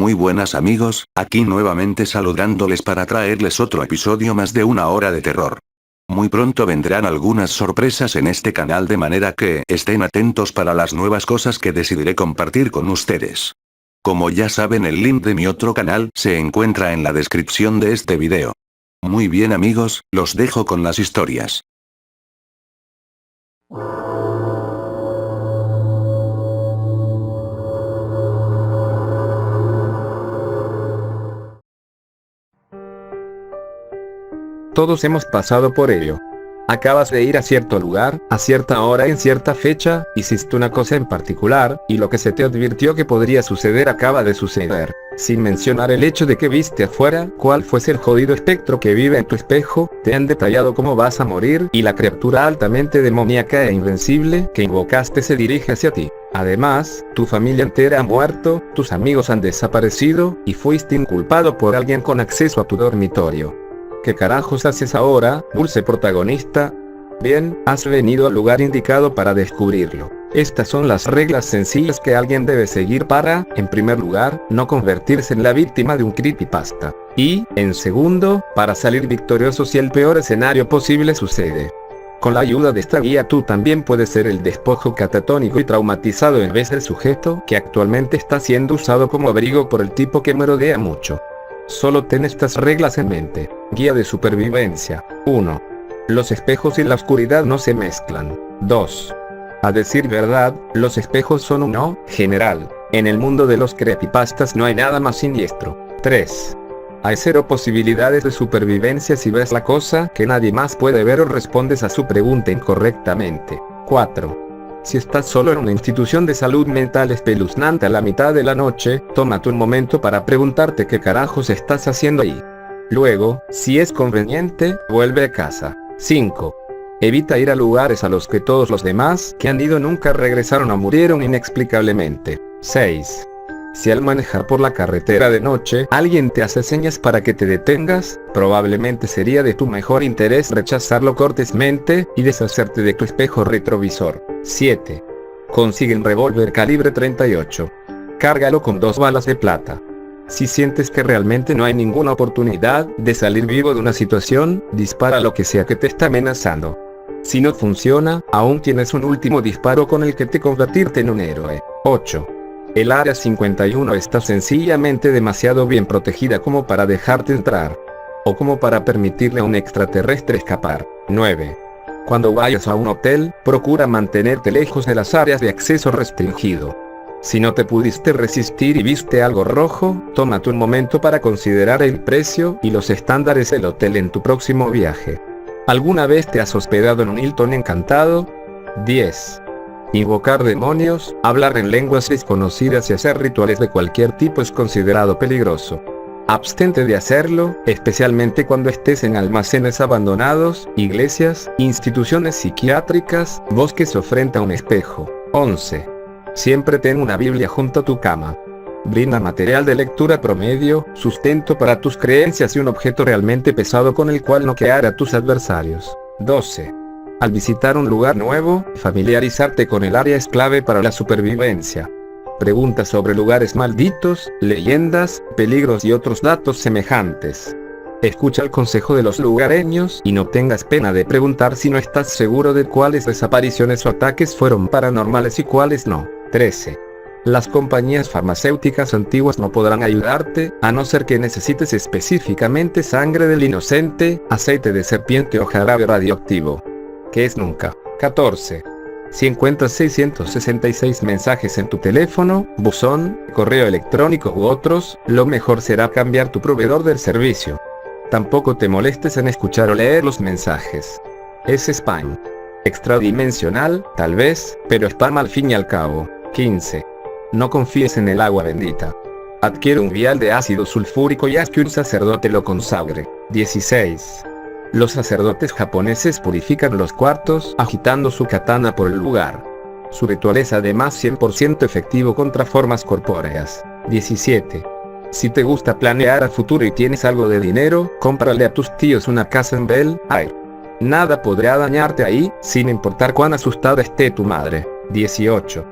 Muy buenas amigos, aquí nuevamente saludándoles para traerles otro episodio más de una hora de terror. Muy pronto vendrán algunas sorpresas en este canal, de manera que estén atentos para las nuevas cosas que decidiré compartir con ustedes. Como ya saben, el link de mi otro canal se encuentra en la descripción de este video. Muy bien amigos, los dejo con las historias. Todos hemos pasado por ello. Acabas de ir a cierto lugar, a cierta hora, en cierta fecha, hiciste una cosa en particular, y lo que se te advirtió que podría suceder acaba de suceder. Sin mencionar el hecho de que viste afuera, cuál fuese el jodido espectro que vive en tu espejo, te han detallado cómo vas a morir, y la criatura altamente demoníaca e invencible que invocaste se dirige hacia ti. Además, tu familia entera ha muerto, tus amigos han desaparecido, y fuiste inculpado por alguien con acceso a tu dormitorio. ¿Qué carajos haces ahora, dulce protagonista? Bien, has venido al lugar indicado para descubrirlo. Estas son las reglas sencillas que alguien debe seguir para, en primer lugar, no convertirse en la víctima de un creepypasta. Y, en segundo, para salir victorioso si el peor escenario posible sucede. Con la ayuda de esta guía tú también puedes ser el despojo catatónico y traumatizado en vez del sujeto que actualmente está siendo usado como abrigo por el tipo que merodea mucho. Solo ten estas reglas en mente. Guía de supervivencia. 1. Los espejos y la oscuridad no se mezclan. 2. A decir verdad, los espejos son un no general. En el mundo de los creepypastas no hay nada más siniestro. 3. Hay 0 posibilidades de supervivencia si ves la cosa que nadie más puede ver o respondes a su pregunta incorrectamente. 4. Si estás solo en una institución de salud mental espeluznante a la mitad de la noche, tómate un momento para preguntarte qué carajos estás haciendo ahí. Luego, si es conveniente, vuelve a casa. 5. Evita ir a lugares a los que todos los demás que han ido nunca regresaron o murieron inexplicablemente. 6. Si al manejar por la carretera de noche alguien te hace señas para que te detengas, probablemente sería de tu mejor interés rechazarlo cortésmente y deshacerte de tu espejo retrovisor. 7. Consigue un revólver calibre 38. Cárgalo con 2 balas de plata. Si sientes que realmente no hay ninguna oportunidad de salir vivo de una situación, dispara lo que sea que te está amenazando. Si no funciona, aún tienes un último disparo con el que te convertirte en un héroe. 8. El área 51 está sencillamente demasiado bien protegida como para dejarte entrar. O como para permitirle a un extraterrestre escapar. 9. Cuando vayas a un hotel, procura mantenerte lejos de las áreas de acceso restringido. Si no te pudiste resistir y viste algo rojo, tómate un momento para considerar el precio y los estándares del hotel en tu próximo viaje. ¿Alguna vez te has hospedado en un Hilton encantado? 10. Invocar demonios, hablar en lenguas desconocidas y hacer rituales de cualquier tipo es considerado peligroso. Abstente de hacerlo, especialmente cuando estés en almacenes abandonados, iglesias, instituciones psiquiátricas, bosques o frente a un espejo. 11. Siempre ten una Biblia junto a tu cama. Brinda material de lectura promedio, sustento para tus creencias y un objeto realmente pesado con el cual noquear a tus adversarios. 12. Al visitar un lugar nuevo, familiarizarte con el área es clave para la supervivencia. Pregunta sobre lugares malditos, leyendas, peligros y otros datos semejantes. Escucha el consejo de los lugareños y no tengas pena de preguntar si no estás seguro de cuáles desapariciones o ataques fueron paranormales y cuáles no. 13. Las compañías farmacéuticas antiguas no podrán ayudarte, a no ser que necesites específicamente sangre del inocente, aceite de serpiente o jarabe radioactivo. ¿Qué es nunca? 14. Si encuentras 666 mensajes en tu teléfono, buzón, correo electrónico u otros, lo mejor será cambiar tu proveedor del servicio. Tampoco te molestes en escuchar o leer los mensajes. Es spam. Extradimensional, tal vez, pero spam al fin y al cabo. 15. No confíes en el agua bendita. Adquiere un vial de ácido sulfúrico y haz que un sacerdote lo consagre. 16. Los sacerdotes japoneses purifican los cuartos agitando su katana por el lugar. Su ritual es además 100% efectivo contra formas corpóreas. 17. Si te gusta planear a futuro y tienes algo de dinero, cómprale a tus tíos una casa en Bel Air. Nada podrá dañarte ahí, sin importar cuán asustada esté tu madre. 18.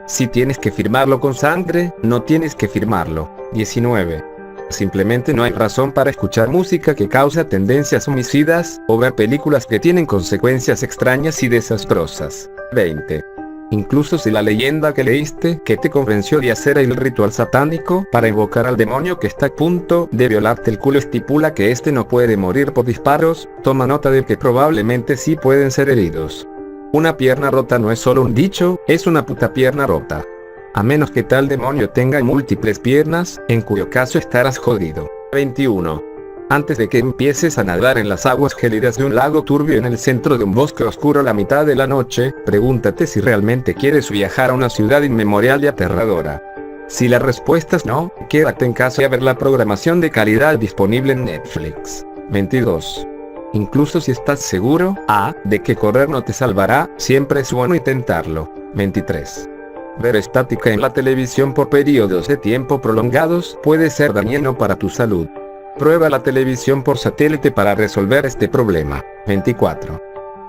Si tienes que firmarlo con sangre, no tienes que firmarlo. 19. Simplemente no hay razón para escuchar música que causa tendencias homicidas, o ver películas que tienen consecuencias extrañas y desastrosas. 20. Incluso si la leyenda que leíste que te convenció de hacer el ritual satánico para invocar al demonio que está a punto de violarte el culo estipula que este no puede morir por disparos, toma nota de que probablemente sí pueden ser heridos. Una pierna rota no es solo un dicho, es una puta pierna rota. A menos que tal demonio tenga múltiples piernas, en cuyo caso estarás jodido. 21. Antes de que empieces a nadar en las aguas gélidas de un lago turbio en el centro de un bosque oscuro a la mitad de la noche, pregúntate si realmente quieres viajar a una ciudad inmemorial y aterradora. Si la respuesta es no, quédate en casa y a ver la programación de calidad disponible en Netflix. 22. Incluso si estás seguro, de que correr no te salvará, siempre es bueno intentarlo. 23. Ver estática en la televisión por periodos de tiempo prolongados puede ser dañino para tu salud. Prueba la televisión por satélite para resolver este problema. 24.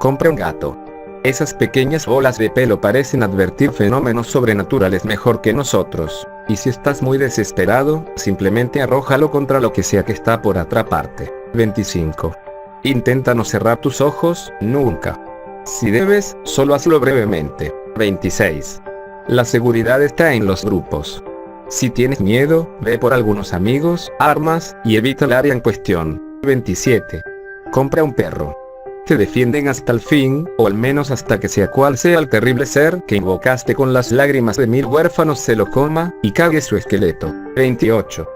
Compra un gato. Esas pequeñas bolas de pelo parecen advertir fenómenos sobrenaturales mejor que nosotros. Y si estás muy desesperado, simplemente arrójalo contra lo que sea que está por atraparte. 25. Intenta no cerrar tus ojos, nunca. Si debes, solo hazlo brevemente. 26. La seguridad está en los grupos. Si tienes miedo, ve por algunos amigos, armas, y evita el área en cuestión. 27. Compra un perro. Te defienden hasta el fin, o al menos hasta que sea cual sea el terrible ser que invocaste con las lágrimas de 1000 huérfanos se lo coma, y cague su esqueleto. 28.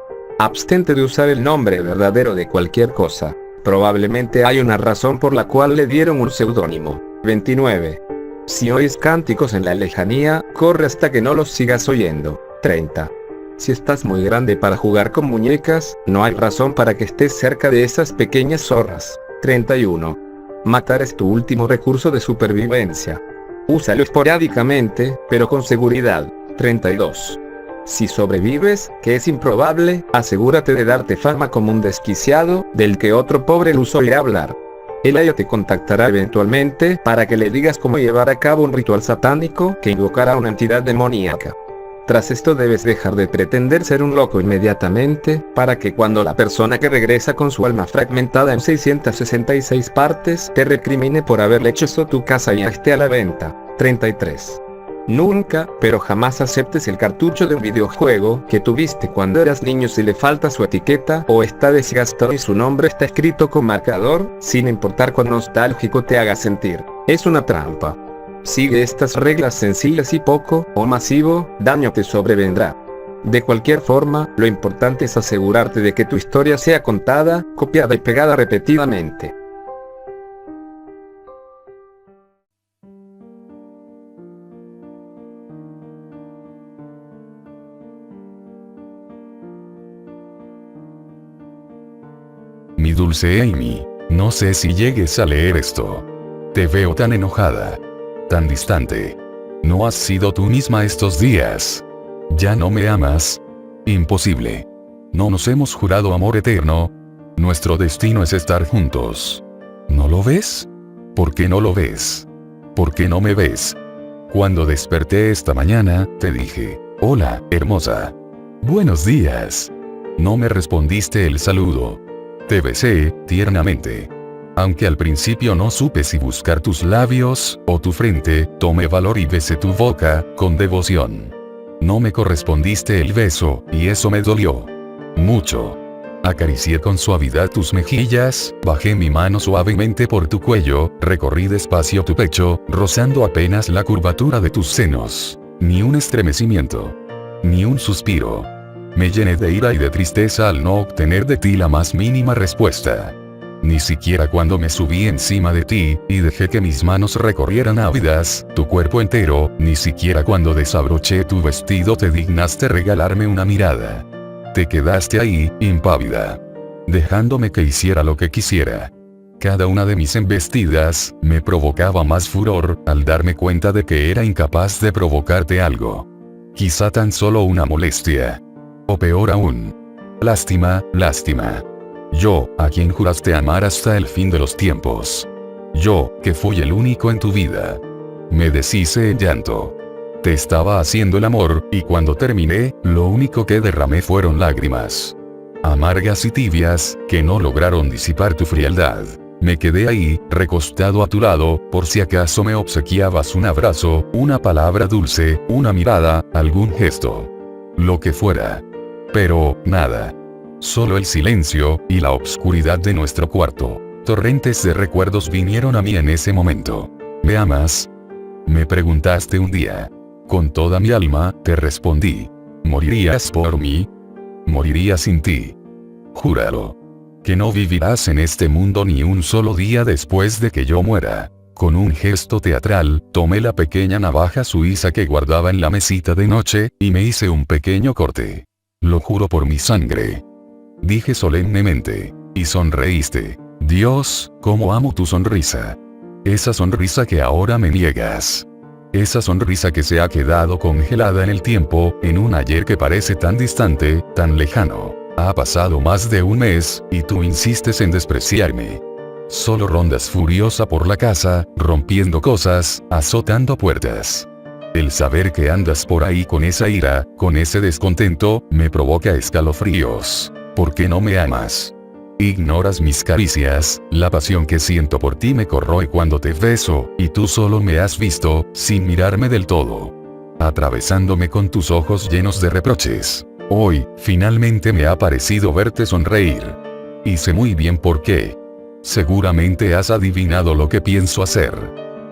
Abstente de usar el nombre verdadero de cualquier cosa. Probablemente hay una razón por la cual le dieron un seudónimo. 29. Si oyes cánticos en la lejanía, corre hasta que no los sigas oyendo. 30. Si estás muy grande para jugar con muñecas, no hay razón para que estés cerca de esas pequeñas zorras. 31. Matar es tu último recurso de supervivencia. Úsalo esporádicamente, pero con seguridad. 32. Si sobrevives, que es improbable, asegúrate de darte fama como un desquiciado, del que otro pobre luso oirá hablar. El Aya te contactará eventualmente para que le digas cómo llevar a cabo un ritual satánico que invocará a una entidad demoníaca. Tras esto debes dejar de pretender ser un loco inmediatamente, para que cuando la persona que regresa con su alma fragmentada en 666 partes te recrimine por haberle hecho esto a tu casa y esté a la venta. 33. Nunca, pero jamás aceptes el cartucho de un videojuego que tuviste cuando eras niño si le falta su etiqueta o está desgastado y su nombre está escrito con marcador, sin importar cuán nostálgico te haga sentir. Es una trampa. Sigue estas reglas sencillas y poco o masivo daño te sobrevendrá. De cualquier forma, lo importante es asegurarte de que tu historia sea contada, copiada y pegada repetidamente. Mi dulce Amy, no sé si llegues a leer esto. Te veo tan enojada, tan distante. No has sido tú misma estos días. ¿Ya no me amas? Imposible. No nos hemos jurado amor eterno. Nuestro destino es estar juntos. ¿No lo ves? ¿Por qué no lo ves? ¿Por qué no me ves? Cuando desperté esta mañana, te dije, hola, hermosa. Buenos días. No me respondiste el saludo. Te besé, tiernamente. Aunque al principio no supe si buscar tus labios, o tu frente, tomé valor y besé tu boca, con devoción. No me correspondiste el beso, y eso me dolió. Mucho. Acaricié con suavidad tus mejillas, bajé mi mano suavemente por tu cuello, recorrí despacio tu pecho, rozando apenas la curvatura de tus senos. Ni un estremecimiento. Ni un suspiro. Me llené de ira y de tristeza al no obtener de ti la más mínima respuesta. Ni siquiera cuando me subí encima de ti, y dejé que mis manos recorrieran ávidas tu cuerpo entero, ni siquiera cuando desabroché tu vestido te dignaste regalarme una mirada. Te quedaste ahí, impávida. Dejándome que hiciera lo que quisiera. Cada una de mis embestidas, me provocaba más furor, al darme cuenta de que era incapaz de provocarte algo. Quizá tan solo una molestia. O peor aún. Lástima, lástima. Yo, a quien juraste amar hasta el fin de los tiempos. Yo, que fui el único en tu vida. Me deshice en llanto. Te estaba haciendo el amor, y cuando terminé, lo único que derramé fueron lágrimas. Amargas y tibias, que no lograron disipar tu frialdad. Me quedé ahí, recostado a tu lado, por si acaso me obsequiabas un abrazo, una palabra dulce, una mirada, algún gesto. Lo que fuera. Pero, nada. Solo el silencio, y la obscuridad de nuestro cuarto. Torrentes de recuerdos vinieron a mí en ese momento. ¿Me amas? Me preguntaste un día. Con toda mi alma, te respondí. ¿Morirías por mí? Moriría sin ti. Júralo. Que no vivirás en este mundo ni un solo día después de que yo muera. Con un gesto teatral, tomé la pequeña navaja suiza que guardaba en la mesita de noche, y me hice un pequeño corte. Lo juro por mi sangre. Dije solemnemente. Y sonreíste. Dios, cómo amo tu sonrisa. Esa sonrisa que ahora me niegas. Esa sonrisa que se ha quedado congelada en el tiempo, en un ayer que parece tan distante, tan lejano. Ha pasado más de un mes, y tú insistes en despreciarme. Solo rondas furiosa por la casa, rompiendo cosas, azotando puertas. El saber que andas por ahí con esa ira, con ese descontento, me provoca escalofríos. ¿Por qué no me amas? Ignoras mis caricias, la pasión que siento por ti me corroe cuando te beso, y tú solo me has visto, sin mirarme del todo. Atravesándome con tus ojos llenos de reproches. Hoy, finalmente me ha parecido verte sonreír. Y sé muy bien por qué. Seguramente has adivinado lo que pienso hacer.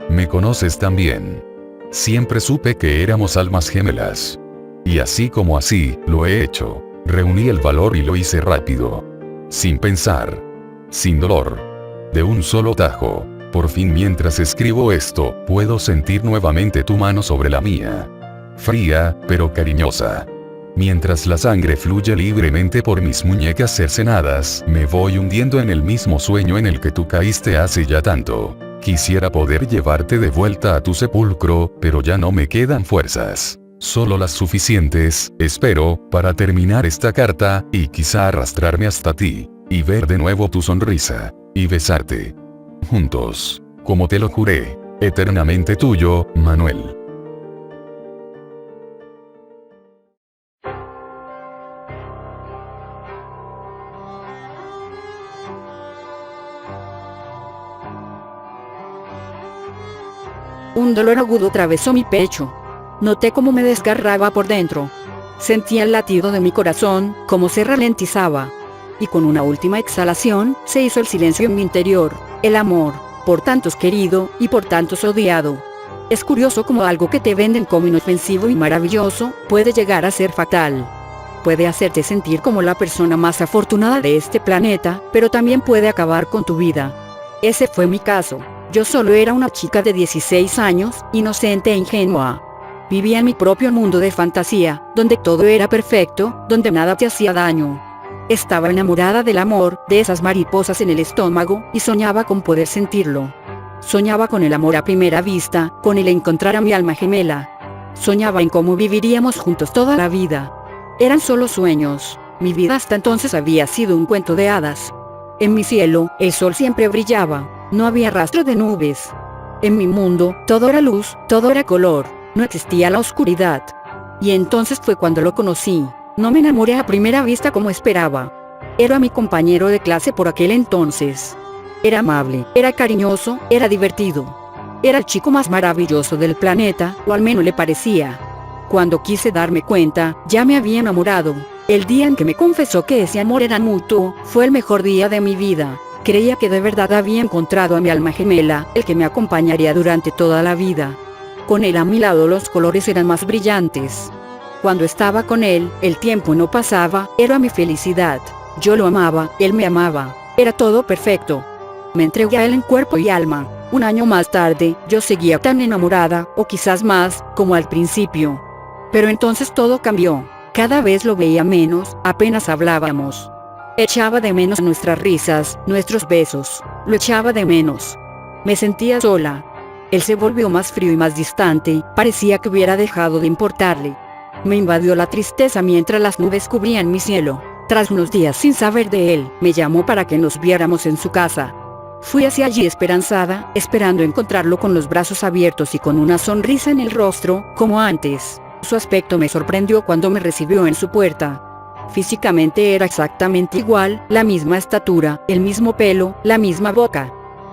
Me conoces también. Siempre supe que éramos almas gemelas. Y así como así, lo he hecho. Reuní el valor y lo hice rápido. Sin pensar. Sin dolor. De un solo tajo. Por fin mientras escribo esto, puedo sentir nuevamente tu mano sobre la mía. Fría, pero cariñosa. Mientras la sangre fluye libremente por mis muñecas cercenadas, me voy hundiendo en el mismo sueño en el que tú caíste hace ya tanto. Quisiera poder llevarte de vuelta a tu sepulcro, pero ya no me quedan fuerzas. Solo las suficientes, espero, para terminar esta carta, y quizá arrastrarme hasta ti, y ver de nuevo tu sonrisa, y besarte. Juntos. Como te lo juré. Eternamente tuyo, Manuel. Un dolor agudo atravesó mi pecho. Noté cómo me desgarraba por dentro. Sentía el latido de mi corazón, cómo se ralentizaba. Y con una última exhalación, se hizo el silencio en mi interior. El amor, por tantos querido, y por tantos odiado. Es curioso cómo algo que te venden como inofensivo y maravilloso, puede llegar a ser fatal. Puede hacerte sentir como la persona más afortunada de este planeta, pero también puede acabar con tu vida. Ese fue mi caso. Yo solo era una chica de 16 años, inocente e ingenua. Vivía en mi propio mundo de fantasía, donde todo era perfecto, donde nada te hacía daño. Estaba enamorada del amor, de esas mariposas en el estómago, y soñaba con poder sentirlo. Soñaba con el amor a primera vista, con el encontrar a mi alma gemela. Soñaba en cómo viviríamos juntos toda la vida. Eran solo sueños. Mi vida hasta entonces había sido un cuento de hadas. En mi cielo, el sol siempre brillaba. No había rastro de nubes. En mi mundo, todo era luz, todo era color. No existía la oscuridad. Y entonces fue cuando lo conocí. No me enamoré a primera vista como esperaba. Era mi compañero de clase por aquel entonces. Era amable, era cariñoso, era divertido. Era el chico más maravilloso del planeta, o al menos le parecía. Cuando quise darme cuenta, ya me había enamorado. El día en que me confesó que ese amor era mutuo, fue el mejor día de mi vida. Creía que de verdad había encontrado a mi alma gemela, el que me acompañaría durante toda la vida. Con él a mi lado los colores eran más brillantes. Cuando estaba con él, el tiempo no pasaba, era mi felicidad. Yo lo amaba, él me amaba. Era todo perfecto. Me entregué a él en cuerpo y alma. Un año más tarde, yo seguía tan enamorada, o quizás más, como al principio. Pero entonces todo cambió. Cada vez lo veía menos, apenas hablábamos. Echaba de menos nuestras risas, nuestros besos. Lo echaba de menos. Me sentía sola. Él se volvió más frío y más distante, parecía que hubiera dejado de importarle. Me invadió la tristeza mientras las nubes cubrían mi cielo. Tras unos días sin saber de él, me llamó para que nos viéramos en su casa. Fui hacia allí esperanzada, esperando encontrarlo con los brazos abiertos y con una sonrisa en el rostro, como antes. Su aspecto me sorprendió cuando me recibió en su puerta. Físicamente era exactamente igual, la misma estatura, el mismo pelo, la misma boca.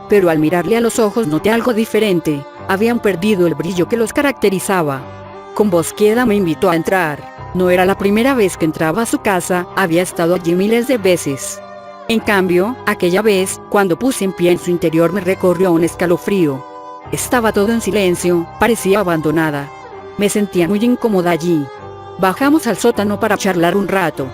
Pero al mirarle a los ojos noté algo diferente, habían perdido el brillo que los caracterizaba. Con voz queda me invitó a entrar. No era la primera vez que entraba a su casa, había estado allí miles de veces. En cambio, aquella vez, cuando puse en pie en su interior me recorrió un escalofrío. Estaba todo en silencio, parecía abandonada. Me sentía muy incómoda allí. Bajamos al sótano para charlar un rato.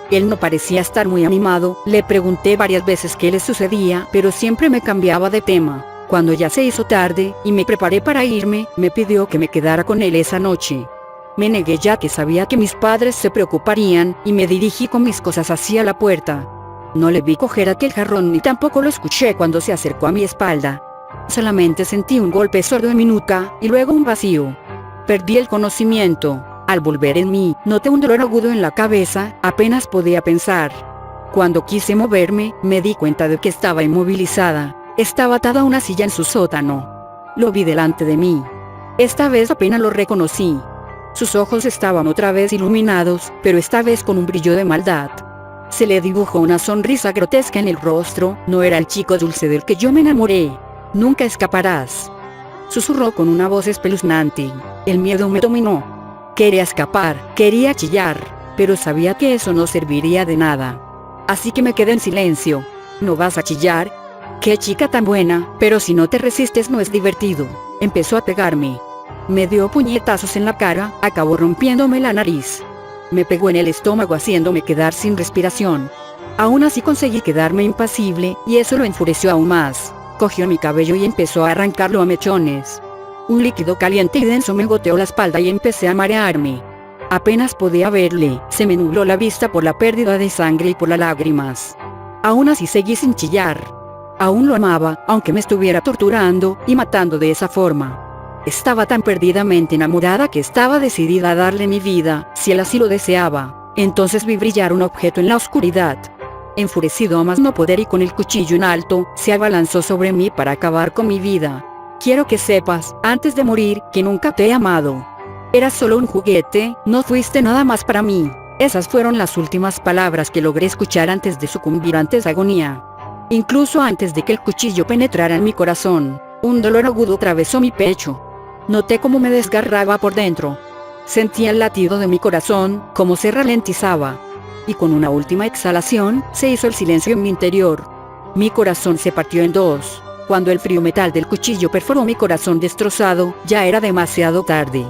Él no parecía estar muy animado, le pregunté varias veces qué le sucedía, pero siempre me cambiaba de tema. Cuando ya se hizo tarde, y me preparé para irme, me pidió que me quedara con él esa noche. Me negué ya que sabía que mis padres se preocuparían, y me dirigí con mis cosas hacia la puerta. No le vi coger aquel jarrón ni tampoco lo escuché cuando se acercó a mi espalda. Solamente sentí un golpe sordo en mi nuca, y luego un vacío. Perdí el conocimiento. Al volver en mí, noté un dolor agudo en la cabeza, apenas podía pensar. Cuando quise moverme, me di cuenta de que estaba inmovilizada. Estaba atada a una silla en su sótano. Lo vi delante de mí. Esta vez apenas lo reconocí. Sus ojos estaban otra vez iluminados, pero esta vez con un brillo de maldad. Se le dibujó una sonrisa grotesca en el rostro, no era el chico dulce del que yo me enamoré. Nunca escaparás. Susurró con una voz espeluznante. El miedo me dominó. Quería escapar, quería chillar, pero sabía que eso no serviría de nada. Así que me quedé en silencio. ¿No vas a chillar? ¡Qué chica tan buena! Pero si no te resistes no es divertido. Empezó a pegarme. Me dio puñetazos en la cara, acabó rompiéndome la nariz. Me pegó en el estómago haciéndome quedar sin respiración. Aún así conseguí quedarme impasible, y eso lo enfureció aún más. Cogió mi cabello y empezó a arrancarlo a mechones. Un líquido caliente y denso me goteó la espalda y empecé a marearme. Apenas podía verle, se me nubló la vista por la pérdida de sangre y por las lágrimas. Aún así seguí sin chillar. Aún lo amaba, aunque me estuviera torturando y matando de esa forma. Estaba tan perdidamente enamorada que estaba decidida a darle mi vida, si él así lo deseaba. Entonces vi brillar un objeto en la oscuridad. Enfurecido a más no poder y con el cuchillo en alto, se abalanzó sobre mí para acabar con mi vida. Quiero que sepas, antes de morir, que nunca te he amado. Eras solo un juguete, no fuiste nada más para mí. Esas fueron las últimas palabras que logré escuchar antes de sucumbir ante esa agonía. Incluso antes de que el cuchillo penetrara en mi corazón, un dolor agudo atravesó mi pecho. Noté cómo me desgarraba por dentro. Sentía el latido de mi corazón, cómo se ralentizaba. Y con una última exhalación, se hizo el silencio en mi interior. Mi corazón se partió en dos. Cuando el frío metal del cuchillo perforó mi corazón destrozado, ya era demasiado tarde.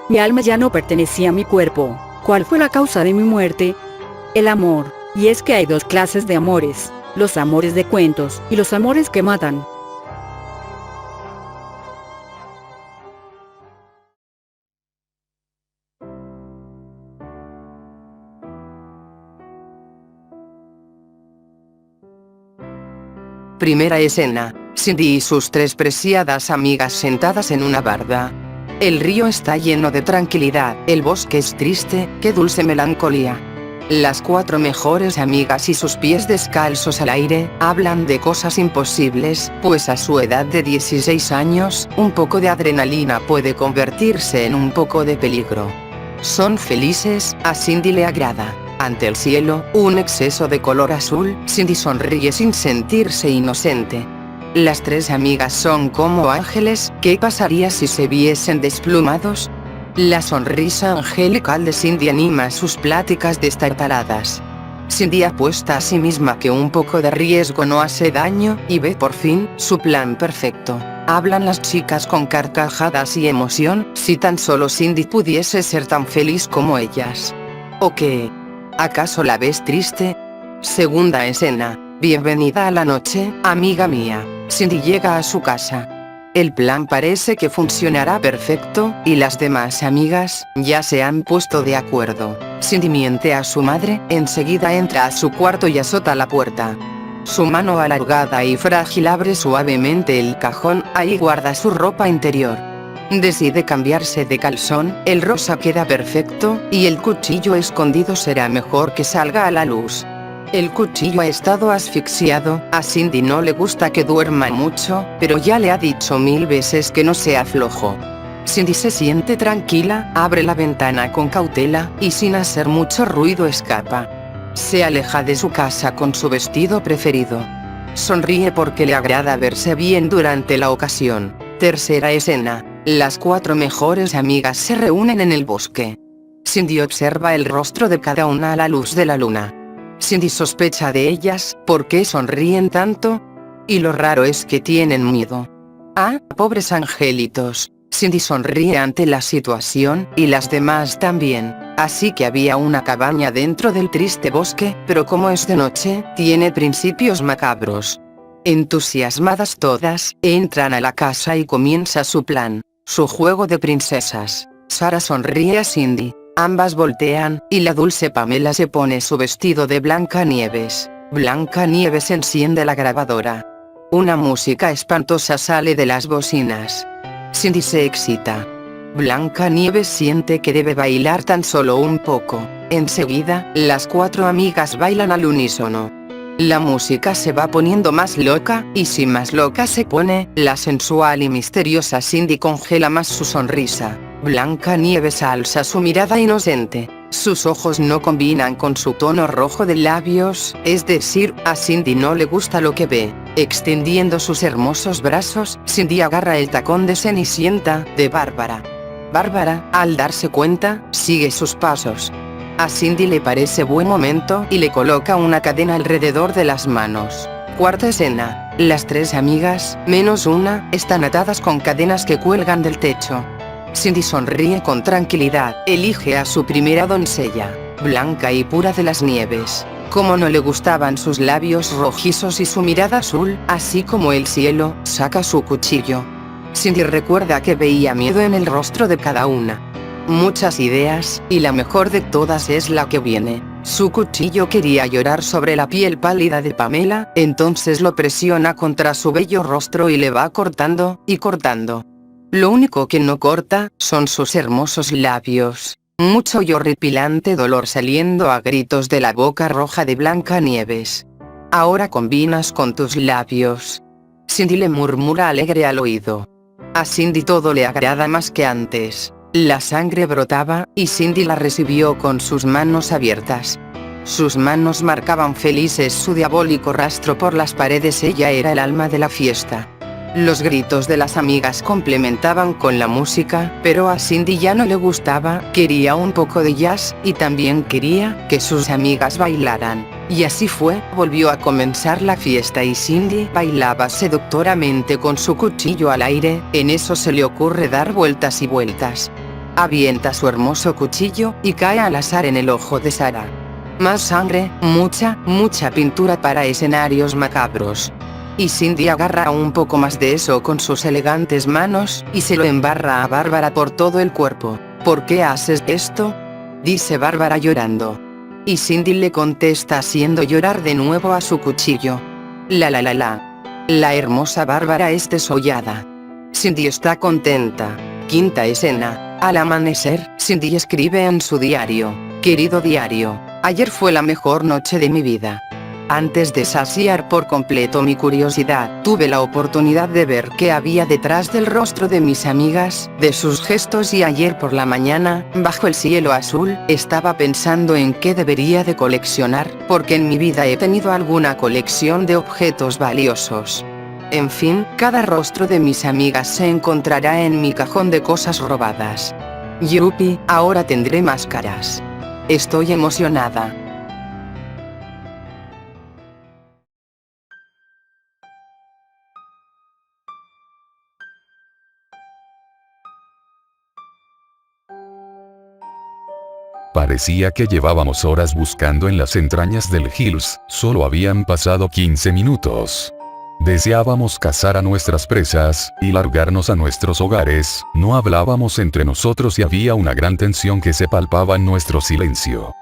Mi alma ya no pertenecía a mi cuerpo. ¿Cuál fue la causa de mi muerte? El amor. Y es que hay dos clases de amores: los amores de cuentos, y los amores que matan. Primera escena: Cindy y sus tres preciadas amigas sentadas en una barda. El río está lleno de tranquilidad, el bosque es triste, qué dulce melancolía. Las cuatro mejores amigas y sus pies descalzos al aire, hablan de cosas imposibles, pues a su edad de 16 años, un poco de adrenalina puede convertirse en un poco de peligro. Son felices, a Cindy le agrada. Ante el cielo, un exceso de color azul, Cindy sonríe sin sentirse inocente. Las tres amigas son como ángeles, ¿qué pasaría si se viesen desplumados? La sonrisa angelical de Cindy anima sus pláticas destartaladas. Cindy apuesta a sí misma que un poco de riesgo no hace daño, y ve por fin su plan perfecto. Hablan las chicas con carcajadas y emoción, si tan solo Cindy pudiese ser tan feliz como ellas. ¿O qué? ¿Acaso la ves triste? Segunda escena: bienvenida a la noche, amiga mía. Cindy llega a su casa. El plan parece que funcionará perfecto, y las demás amigas ya se han puesto de acuerdo. Cindy miente a su madre, enseguida entra a su cuarto y azota la puerta. Su mano alargada y frágil abre suavemente el cajón, ahí guarda su ropa interior. Decide cambiarse de calzón, el rosa queda perfecto, y el cuchillo escondido será mejor que salga a la luz. El cuchillo ha estado asfixiado, a Cindy no le gusta que duerma mucho, pero ya le ha dicho 1000 veces que no sea flojo. Cindy se siente tranquila, abre la ventana con cautela, y sin hacer mucho ruido escapa. Se aleja de su casa con su vestido preferido. Sonríe porque le agrada verse bien durante la ocasión. Tercera escena. Las 4 mejores amigas se reúnen en el bosque. Cindy observa el rostro de cada una a la luz de la luna. Cindy sospecha de ellas, ¿por qué sonríen tanto? Y lo raro es que tienen miedo. Ah, pobres angelitos. Cindy sonríe ante la situación, y las demás también. Así que había una cabaña dentro del triste bosque, pero como es de noche, tiene principios macabros. Entusiasmadas todas, entran a la casa y comienza su plan, su juego de princesas. Sarah sonríe a Cindy. Ambas voltean, y la dulce Pamela se pone su vestido de Blancanieves. Blancanieves enciende la grabadora. Una música espantosa sale de las bocinas. Cindy se excita. Blancanieves siente que debe bailar tan solo un poco. Enseguida, las 4 amigas bailan al unísono. La música se va poniendo más loca, y si más loca se pone, la sensual y misteriosa Cindy congela más su sonrisa. Blancanieves alza su mirada inocente. Sus ojos no combinan con su tono rojo de labios, es decir, a Cindy no le gusta lo que ve. Extendiendo sus hermosos brazos, Cindy agarra el tacón de Cenicienta, de Bárbara. Bárbara, al darse cuenta, sigue sus pasos. A Cindy le parece buen momento y le coloca una cadena alrededor de las manos. Cuarta escena. Las 3 amigas, menos una, están atadas con cadenas que cuelgan del techo. Cindy sonríe con tranquilidad, elige a su primera doncella, blanca y pura de las nieves. Como no le gustaban sus labios rojizos y su mirada azul, así como el cielo, saca su cuchillo. Cindy recuerda que veía miedo en el rostro de cada una. Muchas ideas, y la mejor de todas es la que viene. Su cuchillo quería llorar sobre la piel pálida de Pamela, entonces lo presiona contra su bello rostro y le va cortando, y cortando. Lo único que no corta, son sus hermosos labios. Mucho y horripilante dolor saliendo a gritos de la boca roja de Blancanieves. Ahora combinas con tus labios. Cindy le murmura alegre al oído. A Cindy todo le agrada más que antes. La sangre brotaba, y Cindy la recibió con sus manos abiertas. Sus manos marcaban felices su diabólico rastro por las paredes. Ella era el alma de la fiesta. Los gritos de las amigas complementaban con la música, pero a Cindy ya no le gustaba, quería un poco de jazz, y también quería que sus amigas bailaran. Y así fue, volvió a comenzar la fiesta y Cindy bailaba seductoramente con su cuchillo al aire, en eso se le ocurre dar vueltas y vueltas. Avienta su hermoso cuchillo, y cae al azar en el ojo de Sarah. Más sangre, mucha pintura para escenarios macabros. Y Cindy agarra un poco más de eso con sus elegantes manos, y se lo embarra a Bárbara por todo el cuerpo. ¿Por qué haces esto?, dice Bárbara llorando. Y Cindy le contesta haciendo llorar de nuevo a su cuchillo. La hermosa Bárbara es desollada. Cindy está contenta. Quinta escena. Al amanecer, Cindy escribe en su diario: querido diario, ayer fue la mejor noche de mi vida. Antes de saciar por completo mi curiosidad, tuve la oportunidad de ver qué había detrás del rostro de mis amigas, de sus gestos, y ayer por la mañana, bajo el cielo azul, estaba pensando en qué debería de coleccionar, porque en mi vida he tenido alguna colección de objetos valiosos. En fin, cada rostro de mis amigas se encontrará en mi cajón de cosas robadas. Yupi, ahora tendré máscaras. Estoy emocionada. Parecía que llevábamos horas buscando en las entrañas del Hills, solo habían pasado 15 minutos. Deseábamos cazar a nuestras presas, y largarnos a nuestros hogares, no hablábamos entre nosotros y había una gran tensión que se palpaba en nuestro silencio.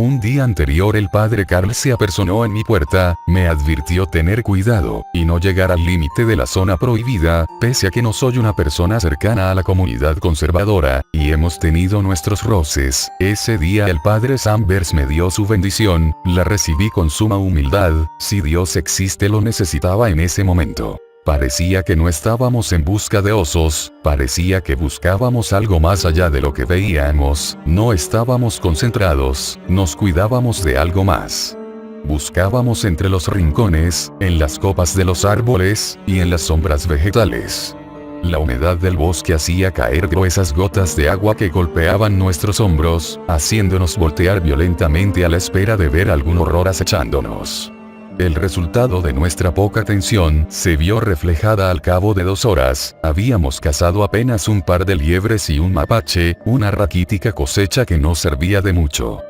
Un día anterior el padre Carl se apersonó en mi puerta, me advirtió tener cuidado, y no llegar al límite de la zona prohibida, pese a que no soy una persona cercana a la comunidad conservadora, y hemos tenido nuestros roces. Ese día el padre Sanders me dio su bendición, la recibí con suma humildad, si Dios existe lo necesitaba en ese momento. Parecía que no estábamos en busca de osos, parecía que buscábamos algo más allá de lo que veíamos, no estábamos concentrados, nos cuidábamos de algo más. Buscábamos entre los rincones, en las copas de los árboles, y en las sombras vegetales. La humedad del bosque hacía caer gruesas gotas de agua que golpeaban nuestros hombros, haciéndonos voltear violentamente a la espera de ver algún horror acechándonos. El resultado de nuestra poca atención se vio reflejada al cabo de 2 horas, habíamos cazado apenas un par de liebres y un mapache, una raquítica cosecha que no servía de mucho.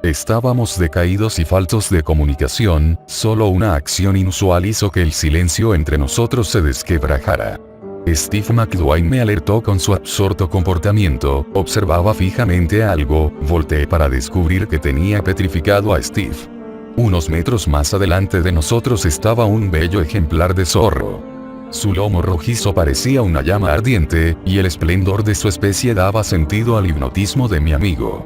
Estábamos decaídos y faltos de comunicación, solo una acción inusual hizo que el silencio entre nosotros se desquebrajara. Steve McDwine me alertó con su absorto comportamiento, observaba fijamente algo, volteé para descubrir que tenía petrificado a Steve. Unos metros más adelante de nosotros estaba un bello ejemplar de zorro. Su lomo rojizo parecía una llama ardiente, y el esplendor de su especie daba sentido al hipnotismo de mi amigo.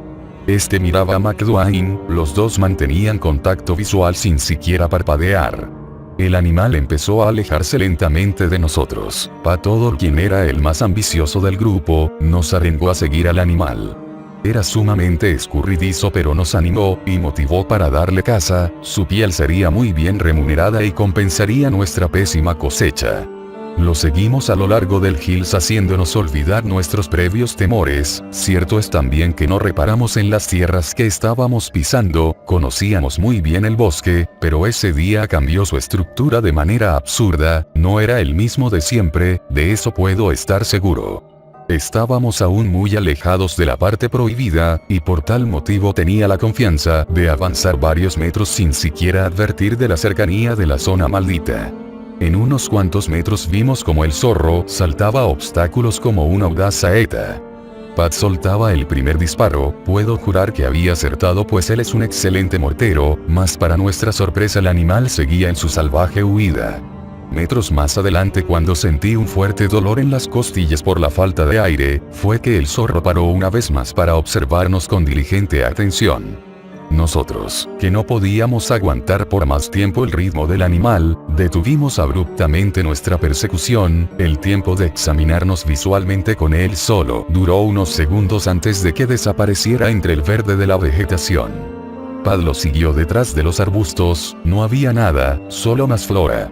Este miraba a McDwine, los dos mantenían contacto visual sin siquiera parpadear. El animal empezó a alejarse lentamente de nosotros. Pat Odor, quien era el más ambicioso del grupo, nos arengó a seguir al animal. Era sumamente escurridizo, pero nos animó y motivó para darle caza, su piel sería muy bien remunerada y compensaría nuestra pésima cosecha. Lo seguimos a lo largo del Hills haciéndonos olvidar nuestros previos temores, cierto es también que no reparamos en las tierras que estábamos pisando, conocíamos muy bien el bosque, pero ese día cambió su estructura de manera absurda, no era el mismo de siempre, de eso puedo estar seguro. Estábamos aún muy alejados de la parte prohibida, y por tal motivo tenía la confianza de avanzar varios metros sin siquiera advertir de la cercanía de la zona maldita. En unos cuantos metros vimos como el zorro saltaba obstáculos como una audaz saeta. Pat soltaba el primer disparo, puedo jurar que había acertado pues él es un excelente mortero, mas para nuestra sorpresa el animal seguía en su salvaje huida. Metros más adelante, cuando sentí un fuerte dolor en las costillas por la falta de aire, fue que el zorro paró una vez más para observarnos con diligente atención. Nosotros, que no podíamos aguantar por más tiempo el ritmo del animal, detuvimos abruptamente nuestra persecución, el tiempo de examinarnos visualmente con él solo duró unos segundos antes de que desapareciera entre el verde de la vegetación. Pat lo siguió detrás de los arbustos, no había nada, solo más flora.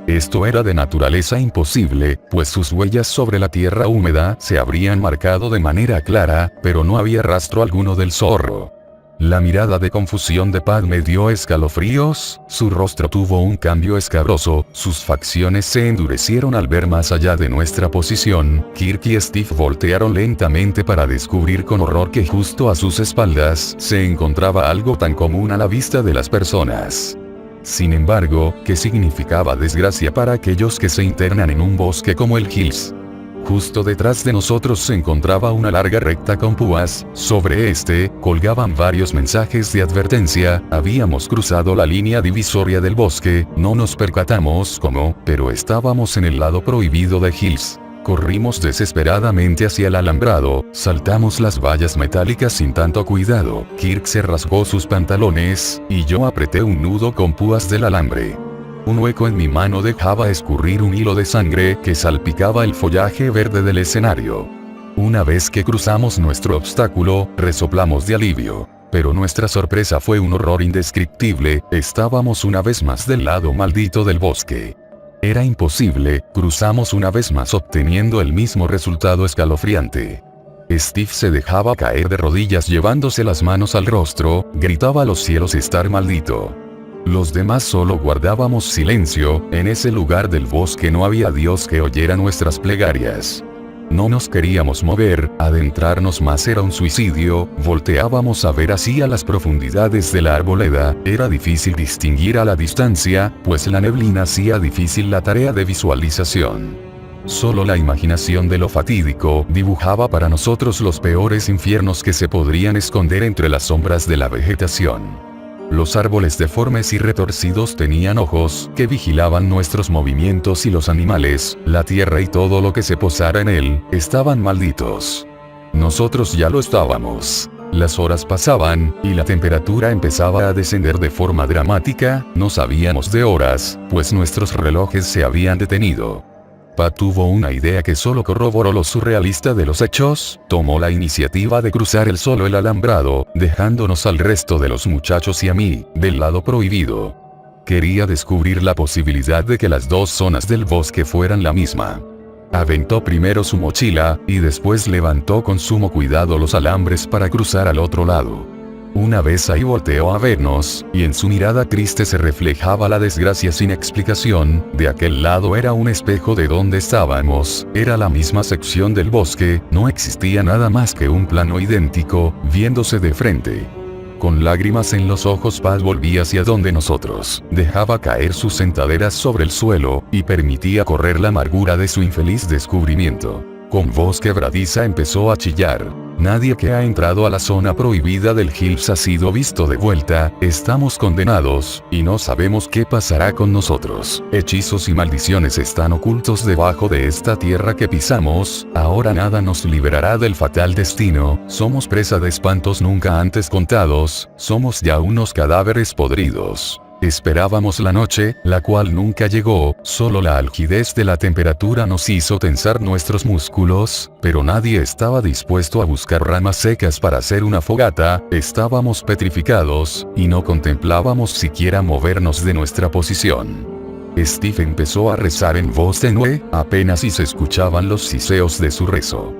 Esto era de naturaleza imposible, pues sus huellas sobre la tierra húmeda se habrían marcado de manera clara, pero no había rastro alguno del zorro. La mirada de confusión de Pat me dio escalofríos, su rostro tuvo un cambio escabroso, sus facciones se endurecieron al ver más allá de nuestra posición. Kirk y Steve voltearon lentamente para descubrir con horror que justo a sus espaldas se encontraba algo tan común a la vista de las personas. Sin embargo, ¿qué significaba desgracia para aquellos que se internan en un bosque como el Hills? Justo detrás de nosotros se encontraba una larga recta con púas, sobre este, colgaban varios mensajes de advertencia, habíamos cruzado la línea divisoria del bosque, no nos percatamos cómo, pero estábamos en el lado prohibido de Hills. Corrimos desesperadamente hacia el alambrado, saltamos las vallas metálicas sin tanto cuidado, Kirk se rasgó sus pantalones, y yo apreté un nudo con púas del alambre. Un hueco en mi mano dejaba escurrir un hilo de sangre que salpicaba el follaje verde del escenario. Una vez que cruzamos nuestro obstáculo, resoplamos de alivio. Pero nuestra sorpresa fue un horror indescriptible, estábamos una vez más del lado maldito del bosque. Era imposible, cruzamos una vez más obteniendo el mismo resultado escalofriante. Steve se dejaba caer de rodillas llevándose las manos al rostro, gritaba a los cielos estar maldito. Los demás solo guardábamos silencio, en ese lugar del bosque no había Dios que oyera nuestras plegarias. No nos queríamos mover, adentrarnos más era un suicidio, volteábamos a ver hacia las profundidades de la arboleda, era difícil distinguir a la distancia, pues la neblina hacía difícil la tarea de visualización. Solo la imaginación de lo fatídico dibujaba para nosotros los peores infiernos que se podrían esconder entre las sombras de la vegetación. Los árboles deformes y retorcidos tenían ojos que vigilaban nuestros movimientos y los animales, la tierra y todo lo que se posara en él, estaban malditos. Nosotros ya lo estábamos. Las horas pasaban, y la temperatura empezaba a descender de forma dramática, no sabíamos de horas, pues nuestros relojes se habían detenido. Pat tuvo una idea que solo corroboró lo surrealista de los hechos, tomó la iniciativa de cruzar él solo el alambrado, dejándonos al resto de los muchachos y a mí, del lado prohibido. Quería descubrir la posibilidad de que las dos zonas del bosque fueran la misma. Aventó primero su mochila, y después levantó con sumo cuidado los alambres para cruzar al otro lado. Una vez ahí volteó a vernos, y en su mirada triste se reflejaba la desgracia sin explicación. De aquel lado era un espejo de donde estábamos, era la misma sección del bosque, no existía nada más que un plano idéntico, viéndose de frente. Con lágrimas en los ojos, Pat volvía hacia donde nosotros, dejaba caer sus sentaderas sobre el suelo, y permitía correr la amargura de su infeliz descubrimiento. Con voz quebradiza empezó a chillar. Nadie que ha entrado a la zona prohibida del Hills ha sido visto de vuelta, estamos condenados, y no sabemos qué pasará con nosotros. Hechizos y maldiciones están ocultos debajo de esta tierra que pisamos, ahora nada nos liberará del fatal destino, somos presa de espantos nunca antes contados, somos ya unos cadáveres podridos. Esperábamos la noche, la cual nunca llegó, solo la algidez de la temperatura nos hizo tensar nuestros músculos, pero nadie estaba dispuesto a buscar ramas secas para hacer una fogata, estábamos petrificados, y no contemplábamos siquiera movernos de nuestra posición. Steve empezó a rezar en voz tenue, apenas si se escuchaban los siseos de su rezo.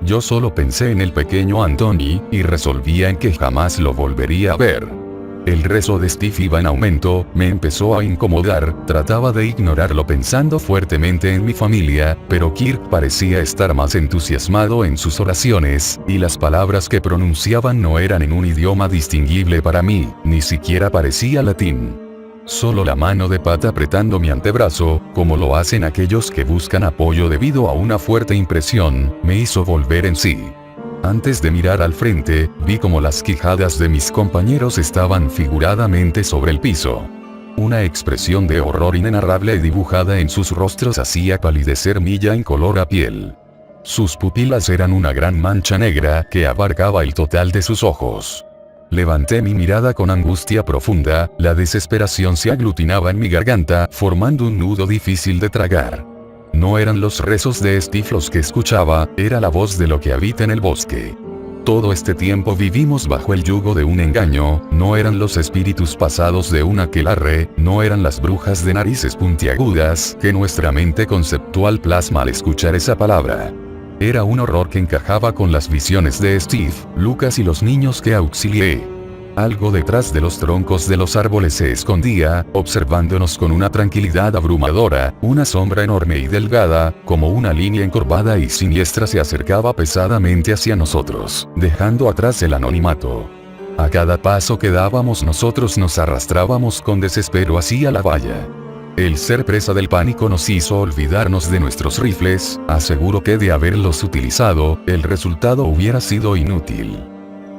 Yo solo pensé en el pequeño Anthony, y resolvía en que jamás lo volvería a ver. El rezo de Steve iba en aumento, me empezó a incomodar, trataba de ignorarlo pensando fuertemente en mi familia, pero Kirk parecía estar más entusiasmado en sus oraciones, y las palabras que pronunciaban no eran en un idioma distinguible para mí, ni siquiera parecía latín. Solo la mano de Pat apretando mi antebrazo, como lo hacen aquellos que buscan apoyo debido a una fuerte impresión, me hizo volver en sí. Antes de mirar al frente, vi como las quijadas de mis compañeros estaban figuradamente sobre el piso. Una expresión de horror inenarrable dibujada en sus rostros hacía palidecer mi ya incolora piel. Sus pupilas eran una gran mancha negra que abarcaba el total de sus ojos. Levanté mi mirada con angustia profunda, la desesperación se aglutinaba en mi garganta, formando un nudo difícil de tragar. No eran los rezos de Steve los que escuchaba, era la voz de lo que habita en el bosque. Todo este tiempo vivimos bajo el yugo de un engaño, no eran los espíritus pasados de un aquelarre, no eran las brujas de narices puntiagudas que nuestra mente conceptual plasma al escuchar esa palabra. Era un horror que encajaba con las visiones de Steve, Lucas y los niños que auxilié. Algo detrás de los troncos de los árboles se escondía, observándonos con una tranquilidad abrumadora, una sombra enorme y delgada, como una línea encorvada y siniestra se acercaba pesadamente hacia nosotros, dejando atrás el anonimato. A cada paso que dábamos nosotros nos arrastrábamos con desespero hacia la valla. El ser presa del pánico nos hizo olvidarnos de nuestros rifles, aseguro que de haberlos utilizado, el resultado hubiera sido inútil.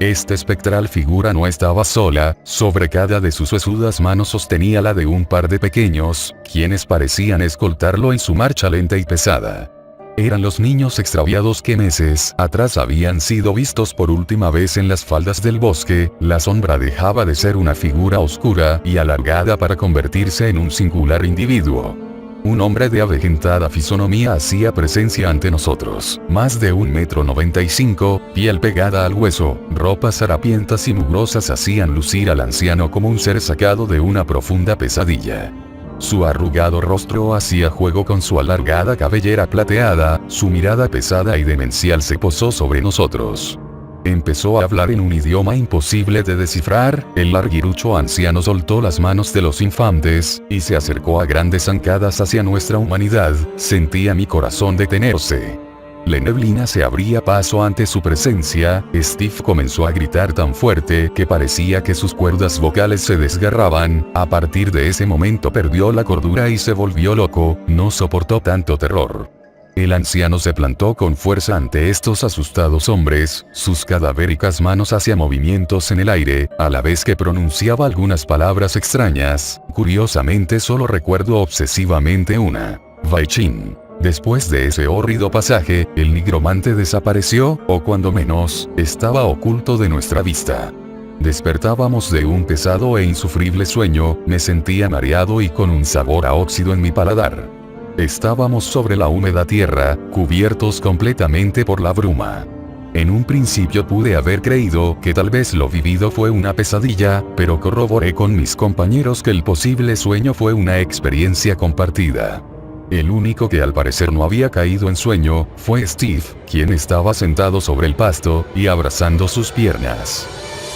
Esta espectral figura no estaba sola, sobre cada de sus huesudas manos sostenía la de un par de pequeños, quienes parecían escoltarlo en su marcha lenta y pesada. Eran los niños extraviados que meses atrás habían sido vistos por última vez en las faldas del bosque, la sombra dejaba de ser una figura oscura y alargada para convertirse en un singular individuo. Un hombre de avejentada fisonomía hacía presencia ante nosotros, más de 1,95 m, piel pegada al hueso, ropas harapientas y mugrosas hacían lucir al anciano como un ser sacado de una profunda pesadilla. Su arrugado rostro hacía juego con su alargada cabellera plateada, su mirada pesada y demencial se posó sobre nosotros. Empezó a hablar en un idioma imposible de descifrar, el larguirucho anciano soltó las manos de los infantes, y se acercó a grandes zancadas hacia nuestra humanidad, sentía mi corazón detenerse. La neblina se abría paso ante su presencia, Steve comenzó a gritar tan fuerte que parecía que sus cuerdas vocales se desgarraban, a partir de ese momento perdió la cordura y se volvió loco, no soportó tanto terror. El anciano se plantó con fuerza ante estos asustados hombres, sus cadavéricas manos hacían movimientos en el aire, a la vez que pronunciaba algunas palabras extrañas. Curiosamente solo recuerdo obsesivamente una: Vaichin. Después de ese horrido pasaje, el nigromante desapareció, o cuando menos, estaba oculto de nuestra vista. Despertábamos de un pesado e insufrible sueño, me sentía mareado y con un sabor a óxido en mi paladar. Estábamos sobre la húmeda tierra, cubiertos completamente por la bruma. En un principio pude haber creído que tal vez lo vivido fue una pesadilla, pero corroboré con mis compañeros que el posible sueño fue una experiencia compartida. El único que al parecer no había caído en sueño, fue Steve, quien estaba sentado sobre el pasto, y abrazando sus piernas.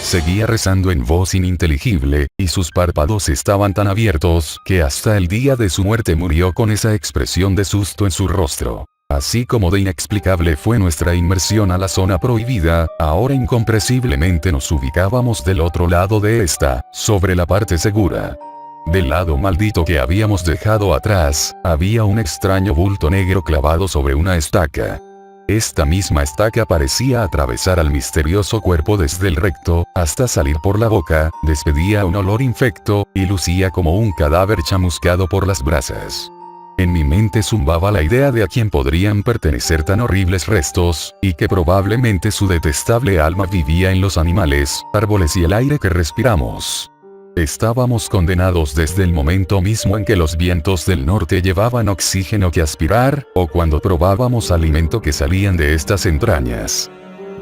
Seguía rezando en voz ininteligible, y sus párpados estaban tan abiertos, que hasta el día de su muerte murió con esa expresión de susto en su rostro. Así como de inexplicable fue nuestra inmersión a la zona prohibida, ahora incomprensiblemente nos ubicábamos del otro lado de esta, sobre la parte segura. Del lado maldito que habíamos dejado atrás, había un extraño bulto negro clavado sobre una estaca. Esta misma estaca parecía atravesar al misterioso cuerpo desde el recto, hasta salir por la boca, despedía un olor infecto, y lucía como un cadáver chamuscado por las brasas. En mi mente zumbaba la idea de a quién podrían pertenecer tan horribles restos, y que probablemente su detestable alma vivía en los animales, árboles y el aire que respiramos. Estábamos condenados desde el momento mismo en que los vientos del norte llevaban oxígeno que aspirar, o cuando probábamos alimento que salían de estas entrañas.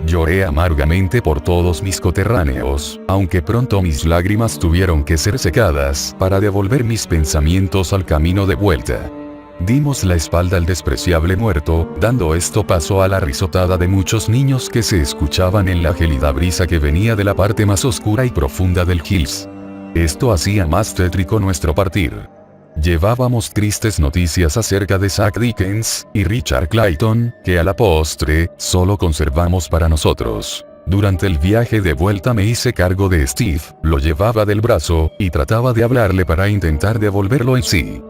Lloré amargamente por todos mis coterráneos, aunque pronto mis lágrimas tuvieron que ser secadas para devolver mis pensamientos al camino de vuelta. Dimos la espalda al despreciable muerto, dando esto paso a la risotada de muchos niños que se escuchaban en la gélida brisa que venía de la parte más oscura y profunda del Hills. Esto hacía más tétrico nuestro partir. Llevábamos tristes noticias acerca de Zack Dickens y Richard Clayton, que a la postre, solo conservamos para nosotros. Durante el viaje de vuelta me hice cargo de Steve, lo llevaba del brazo, y trataba de hablarle para intentar devolverlo en sí.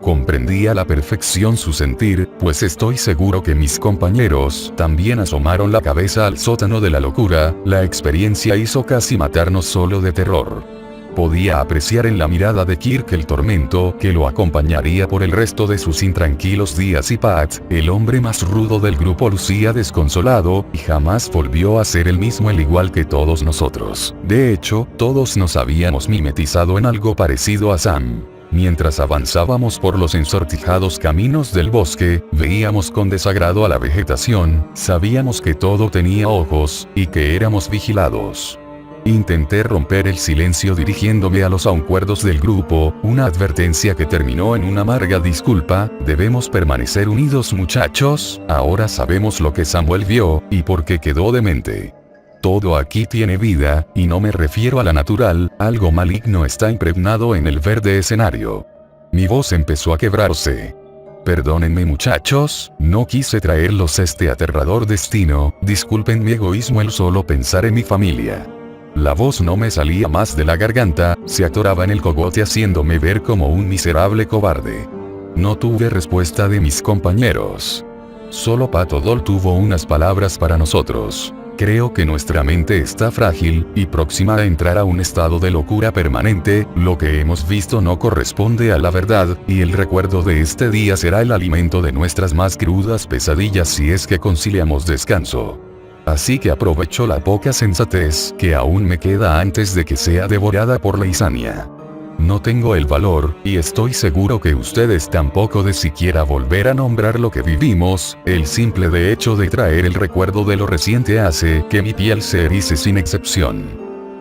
Comprendía a la perfección su sentir, pues estoy seguro que mis compañeros también asomaron la cabeza al sótano de la locura. La experiencia hizo casi matarnos solo de terror. Podía apreciar en la mirada de Kirk el tormento que lo acompañaría por el resto de sus intranquilos días y Pat, el hombre más rudo del grupo, lucía desconsolado, y jamás volvió a ser el mismo al igual que todos nosotros. De hecho, todos nos habíamos mimetizado en algo parecido a Sam. Mientras avanzábamos por los ensortijados caminos del bosque, veíamos con desagrado a la vegetación, sabíamos que todo tenía ojos, y que éramos vigilados. Intenté romper el silencio dirigiéndome a los auncuerdos del grupo, una advertencia que terminó en una amarga disculpa: debemos permanecer unidos muchachos, ahora sabemos lo que Samuel vio, y por qué quedó demente. Todo aquí tiene vida, y no me refiero a la natural, algo maligno está impregnado en el verde escenario. Mi voz empezó a quebrarse. Perdónenme muchachos, no quise traerlos a este aterrador destino, disculpen mi egoísmo el solo pensar en mi familia. La voz no me salía más de la garganta, se atoraba en el cogote haciéndome ver como un miserable cobarde. No tuve respuesta de mis compañeros. Solo Pat O'Donnell tuvo unas palabras para nosotros. Creo que nuestra mente está frágil, y próxima a entrar a un estado de locura permanente. Lo que hemos visto no corresponde a la verdad, y el recuerdo de este día será el alimento de nuestras más crudas pesadillas si es que conciliamos descanso. Así que aprovecho la poca sensatez que aún me queda antes de que sea devorada por la insania. No tengo el valor, y estoy seguro que ustedes tampoco, de siquiera volver a nombrar lo que vivimos. El simple de hecho de traer el recuerdo de lo reciente hace que mi piel se erice sin excepción.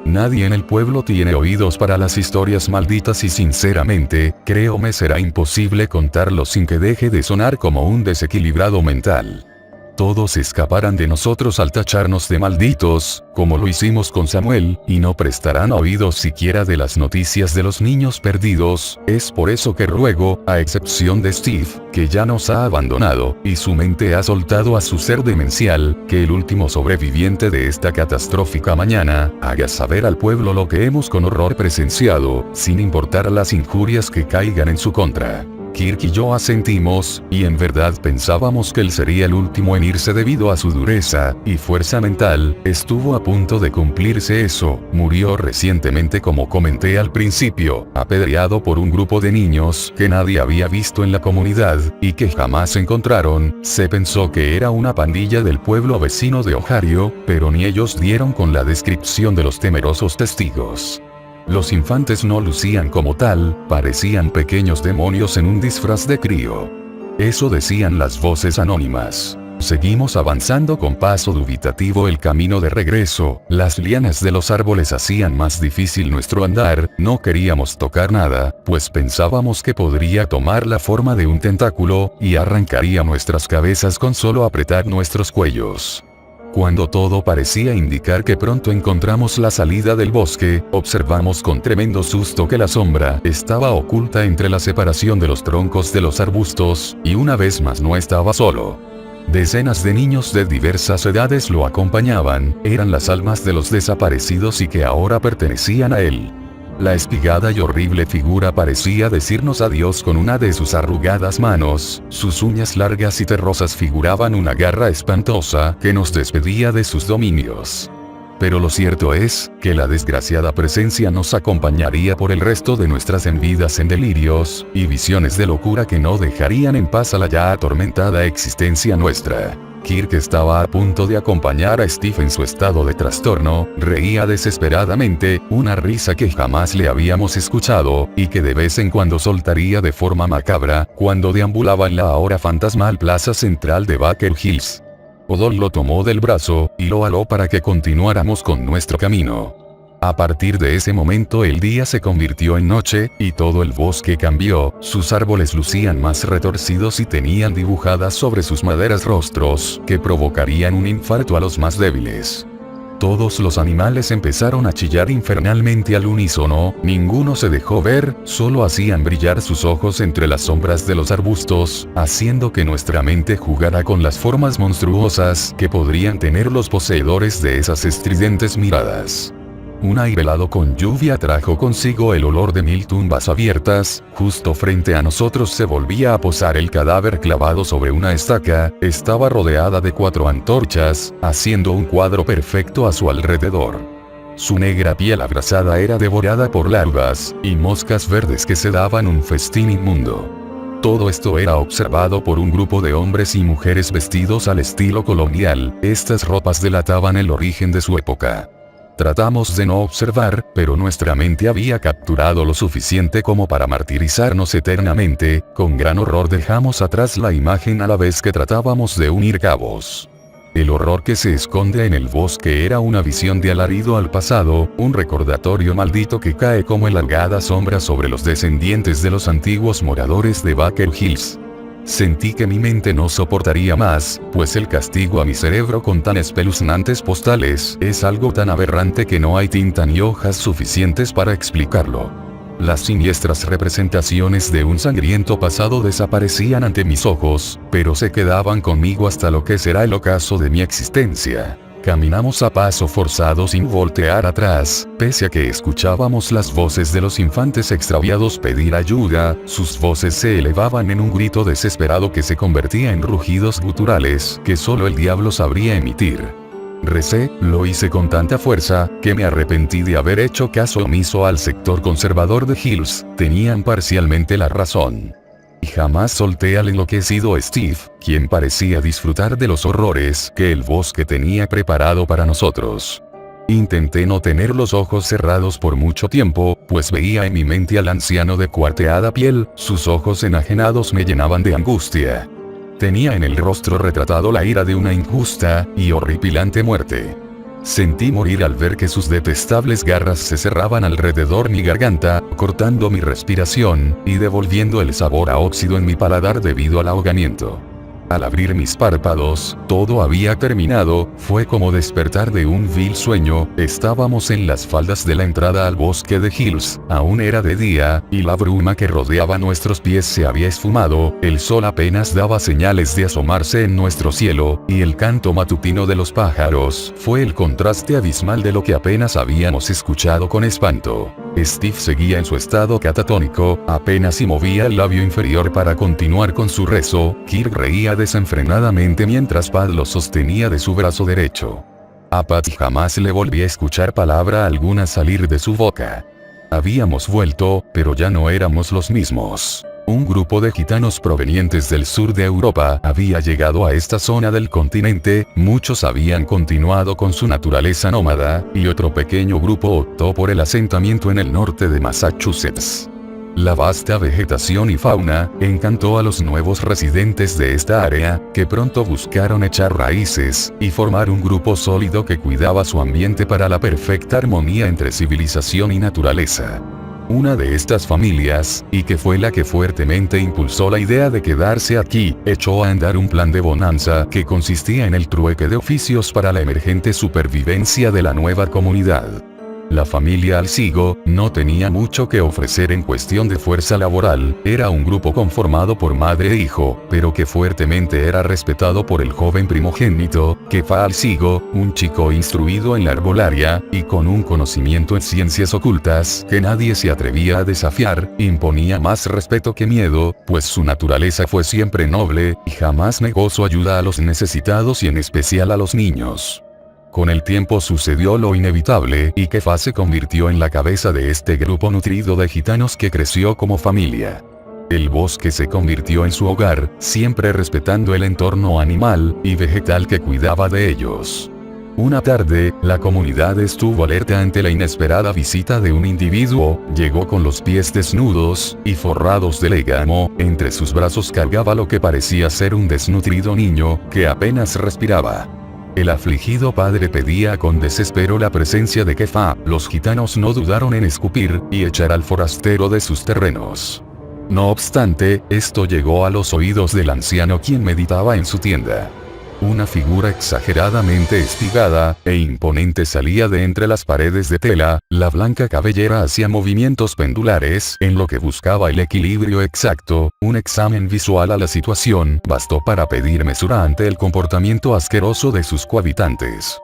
Nadie en el pueblo tiene oídos para las historias malditas y sinceramente, creo me será imposible contarlo sin que deje de sonar como un desequilibrado mental. Todos escaparán de nosotros al tacharnos de malditos, como lo hicimos con Samuel, y no prestarán oídos siquiera de las noticias de los niños perdidos. Es por eso que ruego, a excepción de Steve, que ya nos ha abandonado, y su mente ha soltado a su ser demencial, que el último sobreviviente de esta catastrófica mañana, haga saber al pueblo lo que hemos con horror presenciado, sin importar las injurias que caigan en su contra. Kirk y yo asentimos, y en verdad pensábamos que él sería el último en irse debido a su dureza y fuerza mental. Estuvo a punto de cumplirse eso. Murió recientemente, como comenté al principio, apedreado por un grupo de niños que nadie había visto en la comunidad, y que jamás encontraron. Se pensó que era una pandilla del pueblo vecino de Ohio, pero ni ellos dieron con la descripción de los temerosos testigos. Los infantes no lucían como tal, parecían pequeños demonios en un disfraz de crío. Eso decían las voces anónimas. Seguimos avanzando con paso dubitativo el camino de regreso. Las lianas de los árboles hacían más difícil nuestro andar. No queríamos tocar nada, pues pensábamos que podría tomar la forma de un tentáculo, y arrancaría nuestras cabezas con solo apretar nuestros cuellos. Cuando todo parecía indicar que pronto encontramos la salida del bosque, observamos con tremendo susto que la sombra estaba oculta entre la separación de los troncos de los arbustos, y una vez más no estaba solo. Decenas de niños de diversas edades lo acompañaban, eran las almas de los desaparecidos y que ahora pertenecían a él. La espigada y horrible figura parecía decirnos adiós con una de sus arrugadas manos, sus uñas largas y terrosas figuraban una garra espantosa que nos despedía de sus dominios. Pero lo cierto es, que la desgraciada presencia nos acompañaría por el resto de nuestras vidas en delirios y visiones de locura que no dejarían en paz a la ya atormentada existencia nuestra. Kirk estaba a punto de acompañar a Steve en su estado de trastorno, reía desesperadamente, una risa que jamás le habíamos escuchado, y que de vez en cuando soltaría de forma macabra, cuando deambulaba en la ahora fantasmal plaza central de Baker Hills. Odol lo tomó del brazo, y lo aló para que continuáramos con nuestro camino. A partir de ese momento el día se convirtió en noche, y todo el bosque cambió, sus árboles lucían más retorcidos y tenían dibujadas sobre sus maderas rostros, que provocarían un infarto a los más débiles. Todos los animales empezaron a chillar infernalmente al unísono, ninguno se dejó ver, solo hacían brillar sus ojos entre las sombras de los arbustos, haciendo que nuestra mente jugara con las formas monstruosas que podrían tener los poseedores de esas estridentes miradas. Un aire helado con lluvia trajo consigo el olor de 1000 tumbas abiertas, justo frente a nosotros se volvía a posar el cadáver clavado sobre una estaca, estaba rodeada de 4 antorchas, haciendo un cuadro perfecto a su alrededor. Su negra piel abrasada era devorada por larvas y moscas verdes que se daban un festín inmundo. Todo esto era observado por un grupo de hombres y mujeres vestidos al estilo colonial, estas ropas delataban el origen de su época. Tratamos de no observar, pero nuestra mente había capturado lo suficiente como para martirizarnos eternamente, con gran horror dejamos atrás la imagen a la vez que tratábamos de unir cabos. El horror que se esconde en el bosque era una visión de alarido al pasado, un recordatorio maldito que cae como alargada sombra sobre los descendientes de los antiguos moradores de Baker Hills. Sentí que mi mente no soportaría más, pues el castigo a mi cerebro con tan espeluznantes postales es algo tan aberrante que no hay tinta ni hojas suficientes para explicarlo. Las siniestras representaciones de un sangriento pasado desaparecían ante mis ojos, pero se quedaban conmigo hasta lo que será el ocaso de mi existencia. Caminamos a paso forzado sin voltear atrás, pese a que escuchábamos las voces de los infantes extraviados pedir ayuda, sus voces se elevaban en un grito desesperado que se convertía en rugidos guturales que solo el diablo sabría emitir. Recé, lo hice con tanta fuerza, que me arrepentí de haber hecho caso omiso al sector conservador de Hills, tenían parcialmente la razón. Y jamás solté al enloquecido Steve, quien parecía disfrutar de los horrores que el bosque tenía preparado para nosotros. Intenté no tener los ojos cerrados por mucho tiempo, pues veía en mi mente al anciano de cuarteada piel, sus ojos enajenados me llenaban de angustia. Tenía en el rostro retratado la ira de una injusta y horripilante muerte. Sentí morir al ver que sus detestables garras se cerraban alrededor mi garganta, cortando mi respiración, y devolviendo el sabor a óxido en mi paladar debido al ahogamiento. Al abrir mis párpados, todo había terminado, fue como despertar de un vil sueño, estábamos en las faldas de la entrada al bosque de Hills, aún era de día, y la bruma que rodeaba nuestros pies se había esfumado, el sol apenas daba señales de asomarse en nuestro cielo, y el canto matutino de los pájaros fue el contraste abismal de lo que apenas habíamos escuchado con espanto. Steve seguía en su estado catatónico, apenas si movía el labio inferior para continuar con su rezo. Kirk reía desenfrenadamente mientras Pat lo sostenía de su brazo derecho. A Pat jamás le volví a escuchar palabra alguna salir de su boca. Habíamos vuelto, pero ya no éramos los mismos. Un grupo de gitanos provenientes del sur de Europa había llegado a esta zona del continente, muchos habían continuado con su naturaleza nómada, y otro pequeño grupo optó por el asentamiento en el norte de Massachusetts. La vasta vegetación y fauna encantó a los nuevos residentes de esta área, que pronto buscaron echar raíces y formar un grupo sólido que cuidaba su ambiente para la perfecta armonía entre civilización y naturaleza. Una de estas familias, y que fue la que fuertemente impulsó la idea de quedarse aquí, echó a andar un plan de bonanza que consistía en el trueque de oficios para la emergente supervivencia de la nueva comunidad. La familia Alsigo no tenía mucho que ofrecer en cuestión de fuerza laboral, era un grupo conformado por madre e hijo, pero que fuertemente era respetado por el joven primogénito, Kefa Alsigo, un chico instruido en la herbolaria, y con un conocimiento en ciencias ocultas que nadie se atrevía a desafiar. Imponía más respeto que miedo, pues su naturaleza fue siempre noble, y jamás negó su ayuda a los necesitados y en especial a los niños. Con el tiempo sucedió lo inevitable y Kefa se convirtió en la cabeza de este grupo nutrido de gitanos que creció como familia. El bosque se convirtió en su hogar, siempre respetando el entorno animal y vegetal que cuidaba de ellos. Una tarde, la comunidad estuvo alerta ante la inesperada visita de un individuo. Llegó con los pies desnudos y forrados de légamo, entre sus brazos cargaba lo que parecía ser un desnutrido niño, que apenas respiraba. El afligido padre pedía con desespero la presencia de Kefa. Los gitanos no dudaron en escupir y echar al forastero de sus terrenos. No obstante, esto llegó a los oídos del anciano, quien meditaba en su tienda. Una figura exageradamente espigada e imponente salía de entre las paredes de tela, la blanca cabellera hacía movimientos pendulares en lo que buscaba el equilibrio exacto. Un examen visual a la situación bastó para pedir mesura ante el comportamiento asqueroso de sus cohabitantes.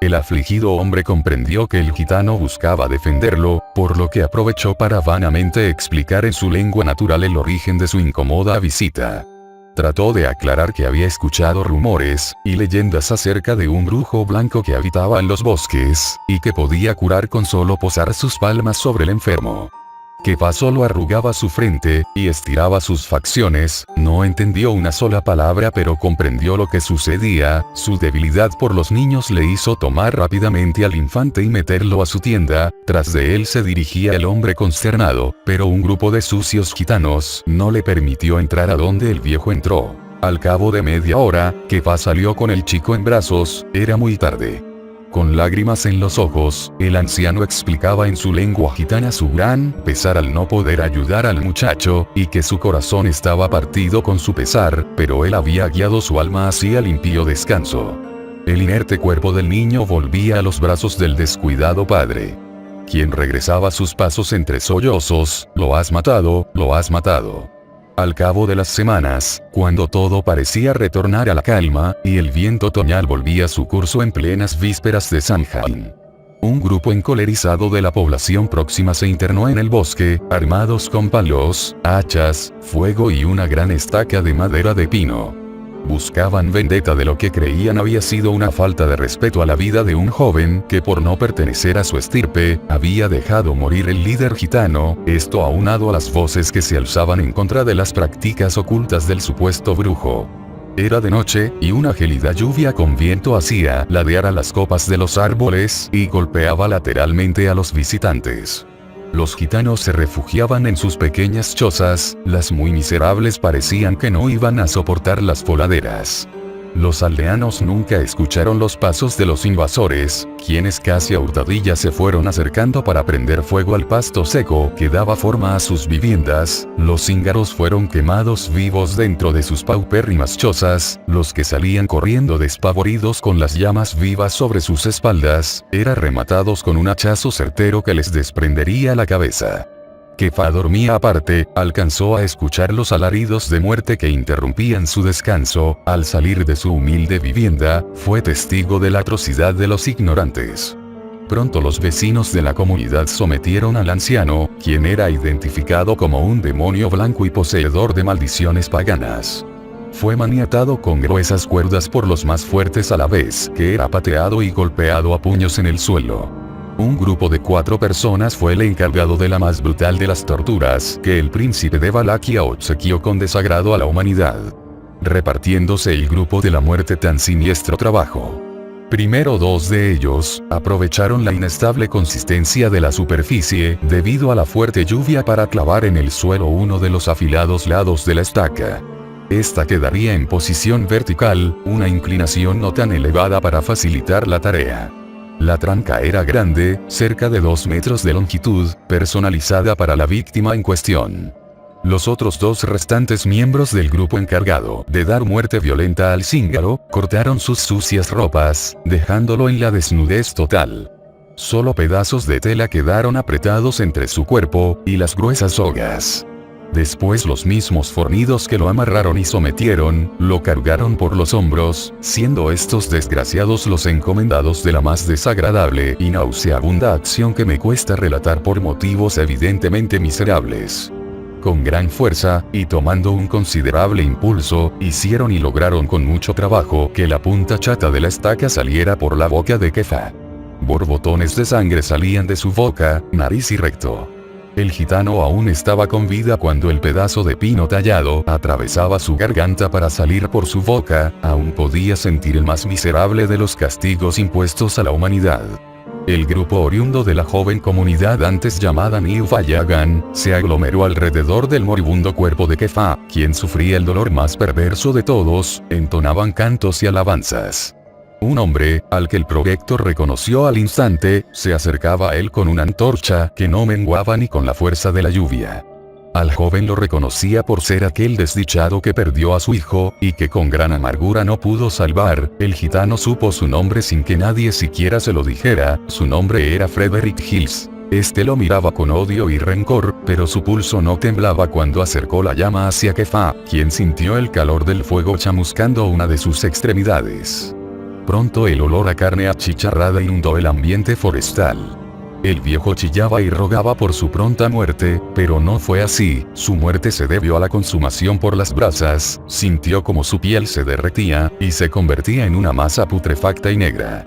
El afligido hombre comprendió que el gitano buscaba defenderlo, por lo que aprovechó para vanamente explicar en su lengua natural el origen de su incómoda visita. Trató de aclarar que había escuchado rumores y leyendas acerca de un brujo blanco que habitaba en los bosques, y que podía curar con solo posar sus palmas sobre el enfermo. Kefa solo arrugaba su frente y estiraba sus facciones, no entendió una sola palabra pero comprendió lo que sucedía. Su debilidad por los niños le hizo tomar rápidamente al infante y meterlo a su tienda. Tras de él se dirigía el hombre consternado, pero un grupo de sucios gitanos no le permitió entrar a donde el viejo entró. Al cabo de media hora, Kefa salió con el chico en brazos. Era muy tarde. Con lágrimas en los ojos, el anciano explicaba en su lengua gitana su gran pesar al no poder ayudar al muchacho, y que su corazón estaba partido con su pesar, pero él había guiado su alma hacia el impío descanso. El inerte cuerpo del niño volvía a los brazos del descuidado padre, quien regresaba sus pasos entre sollozos: «Lo has matado, lo has matado». Al cabo de las semanas, cuando todo parecía retornar a la calma, y el viento otoñal volvía su curso en plenas vísperas de Samhain, un grupo encolerizado de la población próxima se internó en el bosque, armados con palos, hachas, fuego y una gran estaca de madera de pino. Buscaban vendetta de lo que creían había sido una falta de respeto a la vida de un joven que, por no pertenecer a su estirpe, había dejado morir el líder gitano. Esto aunado a las voces que se alzaban en contra de las prácticas ocultas del supuesto brujo. Era de noche, y una gélida lluvia con viento hacía ladear a las copas de los árboles y golpeaba lateralmente a los visitantes. Los gitanos se refugiaban en sus pequeñas chozas. Las muy miserables parecían que no iban a soportar las voladeras. Los aldeanos nunca escucharon los pasos de los invasores, quienes casi a hurtadillas se fueron acercando para prender fuego al pasto seco que daba forma a sus viviendas. Los cíngaros fueron quemados vivos dentro de sus paupérrimas chozas. Los que salían corriendo despavoridos con las llamas vivas sobre sus espaldas, eran rematados con un hachazo certero que les desprendería la cabeza. Kefa dormía aparte, alcanzó a escuchar los alaridos de muerte que interrumpían su descanso. Al salir de su humilde vivienda, fue testigo de la atrocidad de los ignorantes. Pronto los vecinos de la comunidad sometieron al anciano, quien era identificado como un demonio blanco y poseedor de maldiciones paganas. Fue maniatado con gruesas cuerdas por los más fuertes a la vez que era pateado y golpeado a puños en el suelo. Un grupo de 4 personas fue el encargado de la más brutal de las torturas que el príncipe de Valaquia obsequió con desagrado a la humanidad, repartiéndose el grupo de la muerte tan siniestro trabajo. Primero 2 de ellos aprovecharon la inestable consistencia de la superficie debido a la fuerte lluvia para clavar en el suelo uno de los afilados lados de la estaca. Esta quedaría en posición vertical, una inclinación no tan elevada para facilitar la tarea. La tranca era grande, cerca de 2 metros de longitud, personalizada para la víctima en cuestión. Los otros 2 restantes miembros del grupo encargado de dar muerte violenta al cíngaro, cortaron sus sucias ropas, dejándolo en la desnudez total. Solo pedazos de tela quedaron apretados entre su cuerpo y las gruesas sogas. Después los mismos fornidos que lo amarraron y sometieron, lo cargaron por los hombros, siendo estos desgraciados los encomendados de la más desagradable y nauseabunda acción que me cuesta relatar por motivos evidentemente miserables. Con gran fuerza, y tomando un considerable impulso, hicieron y lograron con mucho trabajo que la punta chata de la estaca saliera por la boca de Kefa. Borbotones de sangre salían de su boca, nariz y recto. El gitano aún estaba con vida cuando el pedazo de pino tallado atravesaba su garganta para salir por su boca, aún podía sentir el más miserable de los castigos impuestos a la humanidad. El grupo oriundo de la joven comunidad antes llamada New Fayagan, se aglomeró alrededor del moribundo cuerpo de Kefa, quien sufría el dolor más perverso de todos, entonaban cantos y alabanzas. Un hombre, al que el prorector reconoció al instante, se acercaba a él con una antorcha que no menguaba ni con la fuerza de la lluvia. Al joven lo reconocía por ser aquel desdichado que perdió a su hijo, y que con gran amargura no pudo salvar. El gitano supo su nombre sin que nadie siquiera se lo dijera, su nombre era Frederick Hills. Este lo miraba con odio y rencor, pero su pulso no temblaba cuando acercó la llama hacia Kefa, quien sintió el calor del fuego chamuscando una de sus extremidades. Pronto el olor a carne achicharrada inundó el ambiente forestal. El viejo chillaba y rogaba por su pronta muerte, pero no fue así. Su muerte se debió a la consumación por las brasas, sintió como su piel se derretía, y se convertía en una masa putrefacta y negra.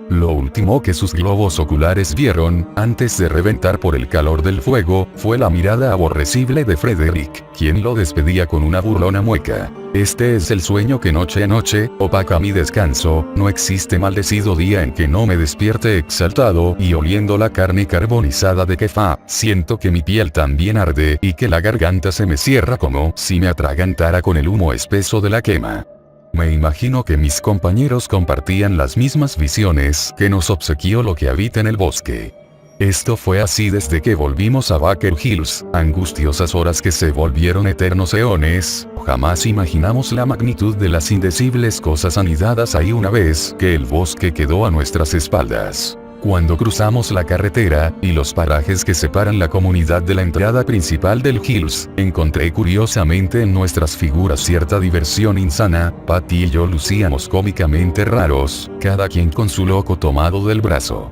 Lo último que sus globos oculares vieron, antes de reventar por el calor del fuego, fue la mirada aborrecible de Frederick, quien lo despedía con una burlona mueca. Este es el sueño que noche a noche opaca mi descanso, no existe maldecido día en que no me despierte exaltado y oliendo la carne carbonizada de Kefa, siento que mi piel también arde y que la garganta se me cierra como si me atragantara con el humo espeso de la quema. Me imagino que mis compañeros compartían las mismas visiones que nos obsequió lo que habita en el bosque. Esto fue así desde que volvimos a Baker Hills, angustiosas horas que se volvieron eternos eones. Jamás imaginamos la magnitud de las indecibles cosas anidadas ahí una vez que el bosque quedó a nuestras espaldas. Cuando cruzamos la carretera, y los parajes que separan la comunidad de la entrada principal del Hills, encontré curiosamente en nuestras figuras cierta diversión insana. Patty y yo lucíamos cómicamente raros, cada quien con su loco tomado del brazo.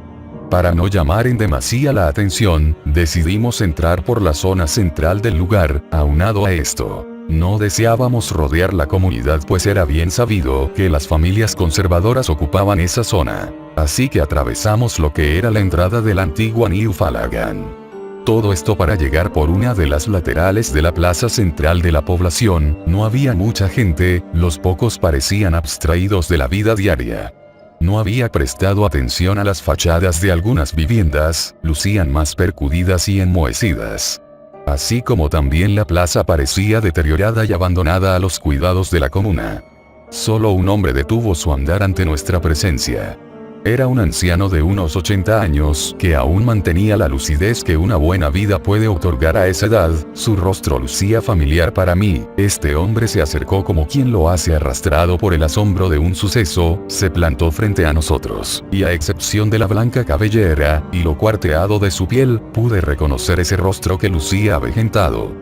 Para no llamar en demasía la atención, decidimos entrar por la zona central del lugar. Aunado a esto, no deseábamos rodear la comunidad pues era bien sabido que las familias conservadoras ocupaban esa zona. Así que atravesamos lo que era la entrada de la antigua New Fayagan. Todo esto para llegar por una de las laterales de la plaza central de la población. No había mucha gente, los pocos parecían abstraídos de la vida diaria. No había prestado atención a las fachadas de algunas viviendas, lucían más percudidas y enmohecidas. Así como también la plaza parecía deteriorada y abandonada a los cuidados de la comuna. Solo un hombre detuvo su andar ante nuestra presencia. Era un anciano de unos 80 años, que aún mantenía la lucidez que una buena vida puede otorgar a esa edad. Su rostro lucía familiar para mí. Este hombre se acercó como quien lo hace arrastrado por el asombro de un suceso, se plantó frente a nosotros, y a excepción de la blanca cabellera, y lo cuarteado de su piel, pude reconocer ese rostro que lucía avejentado.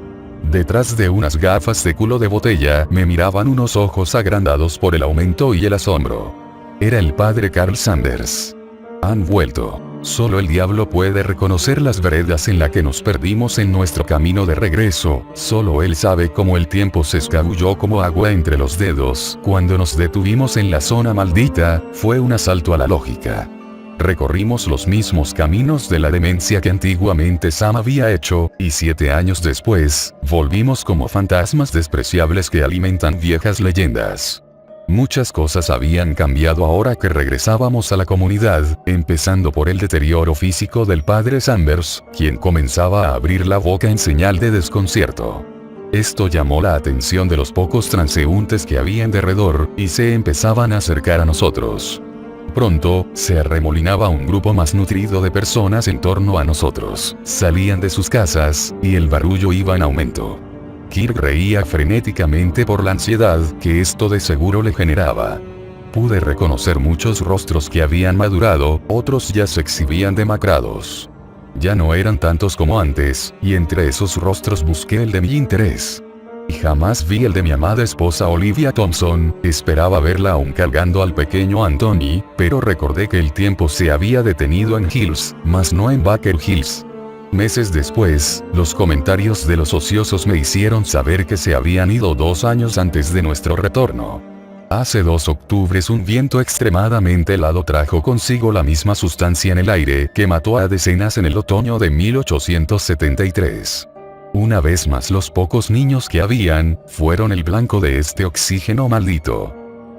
Detrás de unas gafas de culo de botella, me miraban unos ojos agrandados por el aumento y el asombro. Era el padre Carl Sanders. Han vuelto. Solo el diablo puede reconocer las veredas en las que nos perdimos en nuestro camino de regreso, solo él sabe cómo el tiempo se escabulló como agua entre los dedos. Cuando nos detuvimos en la zona maldita, fue un asalto a la lógica. Recorrimos los mismos caminos de la demencia que antiguamente Sam había hecho, y 7 años después, volvimos como fantasmas despreciables que alimentan viejas leyendas. Muchas cosas habían cambiado ahora que regresábamos a la comunidad, empezando por el deterioro físico del padre Sanders, quien comenzaba a abrir la boca en señal de desconcierto. Esto llamó la atención de los pocos transeúntes que había en derredor, y se empezaban a acercar a nosotros. Pronto, se arremolinaba un grupo más nutrido de personas en torno a nosotros. Salían de sus casas, y el barullo iba en aumento. Kirk reía frenéticamente por la ansiedad que esto de seguro le generaba. Pude reconocer muchos rostros que habían madurado, otros ya se exhibían demacrados. Ya no eran tantos como antes, y entre esos rostros busqué el de mi interés. Y jamás vi el de mi amada esposa Olivia Thompson. Esperaba verla aún cargando al pequeño Anthony, pero recordé que el tiempo se había detenido en Hills, mas no en Baker Hills. Meses después, los comentarios de los ociosos me hicieron saber que se habían ido 2 años antes de nuestro retorno. Hace 2 octubres un viento extremadamente helado trajo consigo la misma sustancia en el aire que mató a decenas en el otoño de 1873. Una vez más los pocos niños que habían, fueron el blanco de este oxígeno maldito.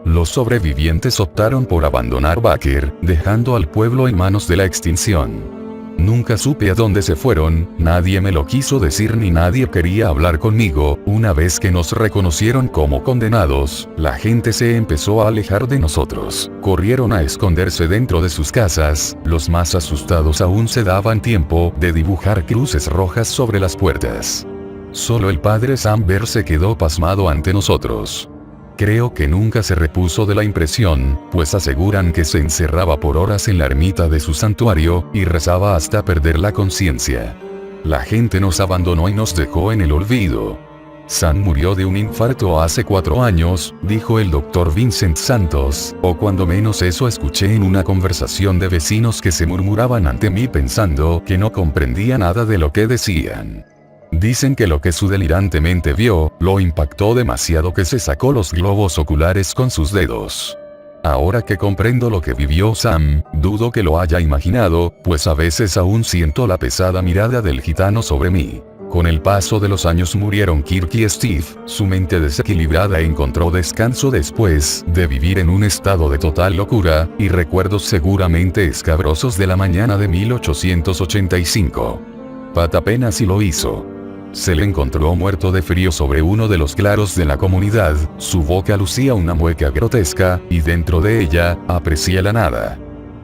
Los sobrevivientes optaron por abandonar Baker, dejando al pueblo en manos de la extinción. Nunca supe a dónde se fueron, nadie me lo quiso decir ni nadie quería hablar conmigo. Una vez que nos reconocieron como condenados, la gente se empezó a alejar de nosotros. Corrieron a esconderse dentro de sus casas, los más asustados aún se daban tiempo de dibujar cruces rojas sobre las puertas. Solo el padre Sanders se quedó pasmado ante nosotros. Creo que nunca se repuso de la impresión, pues aseguran que se encerraba por horas en la ermita de su santuario, y rezaba hasta perder la conciencia. La gente nos abandonó y nos dejó en el olvido. Sam murió de un infarto hace 4 años, dijo el Dr. Vincent Santos, o cuando menos eso escuché en una conversación de vecinos que se murmuraban ante mí pensando que no comprendía nada de lo que decían. Dicen que lo que su delirante mente vio, lo impactó demasiado que se sacó los globos oculares con sus dedos. Ahora que comprendo lo que vivió Sam, dudo que lo haya imaginado, pues a veces aún siento la pesada mirada del gitano sobre mí. Con el paso de los años murieron Kirk y Steve, su mente desequilibrada encontró descanso después de vivir en un estado de total locura, y recuerdos seguramente escabrosos de la mañana de 1885. Pat apenas si lo hizo. Se le encontró muerto de frío sobre uno de los claros de la comunidad, su boca lucía una mueca grotesca, y dentro de ella, aprecié la nada.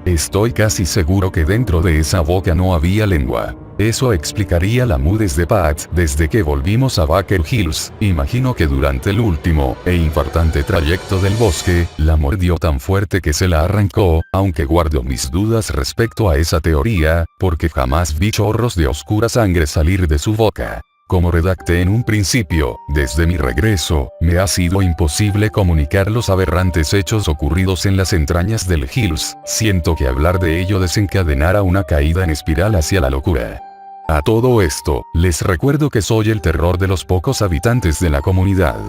Estoy casi seguro que dentro de esa boca no había lengua. Eso explicaría la mudez de Pat desde que volvimos a Baker Hills. Imagino que durante el último e infartante trayecto del bosque, la mordió tan fuerte que se la arrancó, aunque guardo mis dudas respecto a esa teoría, porque jamás vi chorros de oscura sangre salir de su boca. Como redacté en un principio, desde mi regreso, me ha sido imposible comunicar los aberrantes hechos ocurridos en las entrañas del Hills. Siento que hablar de ello desencadenará una caída en espiral hacia la locura. A todo esto, les recuerdo que soy el terror de los pocos habitantes de la comunidad.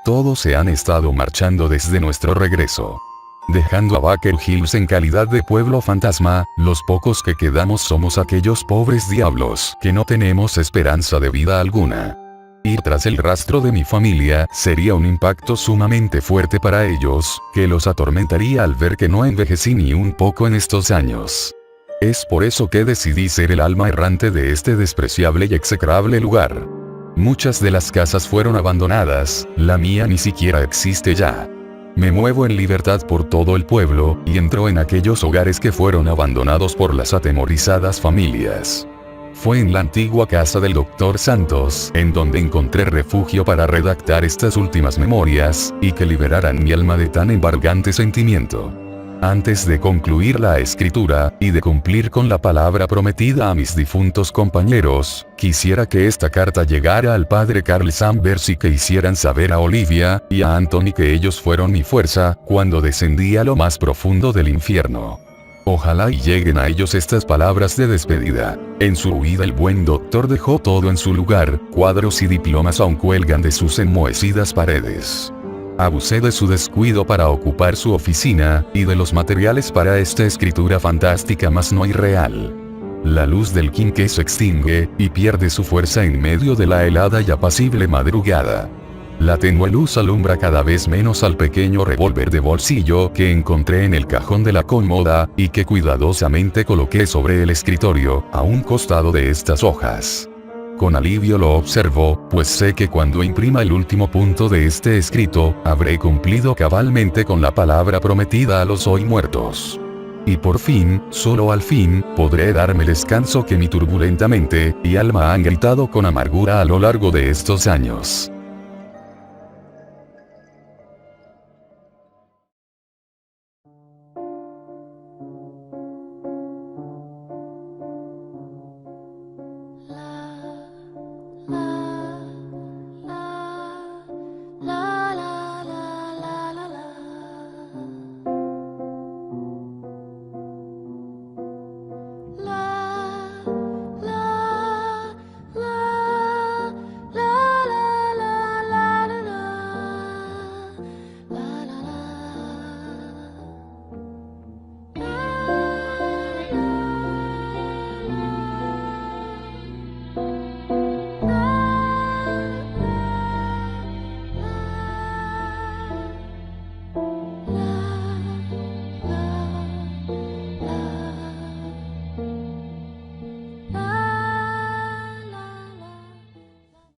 Todos se han estado marchando desde nuestro regreso, dejando a Baker Hills en calidad de pueblo fantasma. Los pocos que quedamos somos aquellos pobres diablos que no tenemos esperanza de vida alguna. Ir tras el rastro de mi familia sería un impacto sumamente fuerte para ellos, que los atormentaría al ver que no envejecí ni un poco en estos años. Es por eso que decidí ser el alma errante de este despreciable y execrable lugar. Muchas de las casas fueron abandonadas, la mía ni siquiera existe ya. Me muevo en libertad por todo el pueblo, y entro en aquellos hogares que fueron abandonados por las atemorizadas familias. Fue en la antigua casa del Dr. Santos en donde encontré refugio para redactar estas últimas memorias, y que liberaran mi alma de tan embargante sentimiento. Antes de concluir la escritura, y de cumplir con la palabra prometida a mis difuntos compañeros, quisiera que esta carta llegara al padre Carl Sanders y que hicieran saber a Olivia y a Anthony que ellos fueron mi fuerza cuando descendí a lo más profundo del infierno. Ojalá y lleguen a ellos estas palabras de despedida. En su huida el buen doctor dejó todo en su lugar, cuadros y diplomas aún cuelgan de sus enmohecidas paredes. Abusé de su descuido para ocupar su oficina, y de los materiales para esta escritura fantástica mas no irreal. La luz del quinqué se extingue, y pierde su fuerza en medio de la helada y apacible madrugada. La tenue luz alumbra cada vez menos al pequeño revólver de bolsillo que encontré en el cajón de la cómoda, y que cuidadosamente coloqué sobre el escritorio, a un costado de estas hojas. Con alivio lo observo, pues sé que cuando imprima el último punto de este escrito, habré cumplido cabalmente con la palabra prometida a los hoy muertos. Y por fin, solo al fin, podré darme el descanso que mi turbulenta mente y alma han gritado con amargura a lo largo de estos años.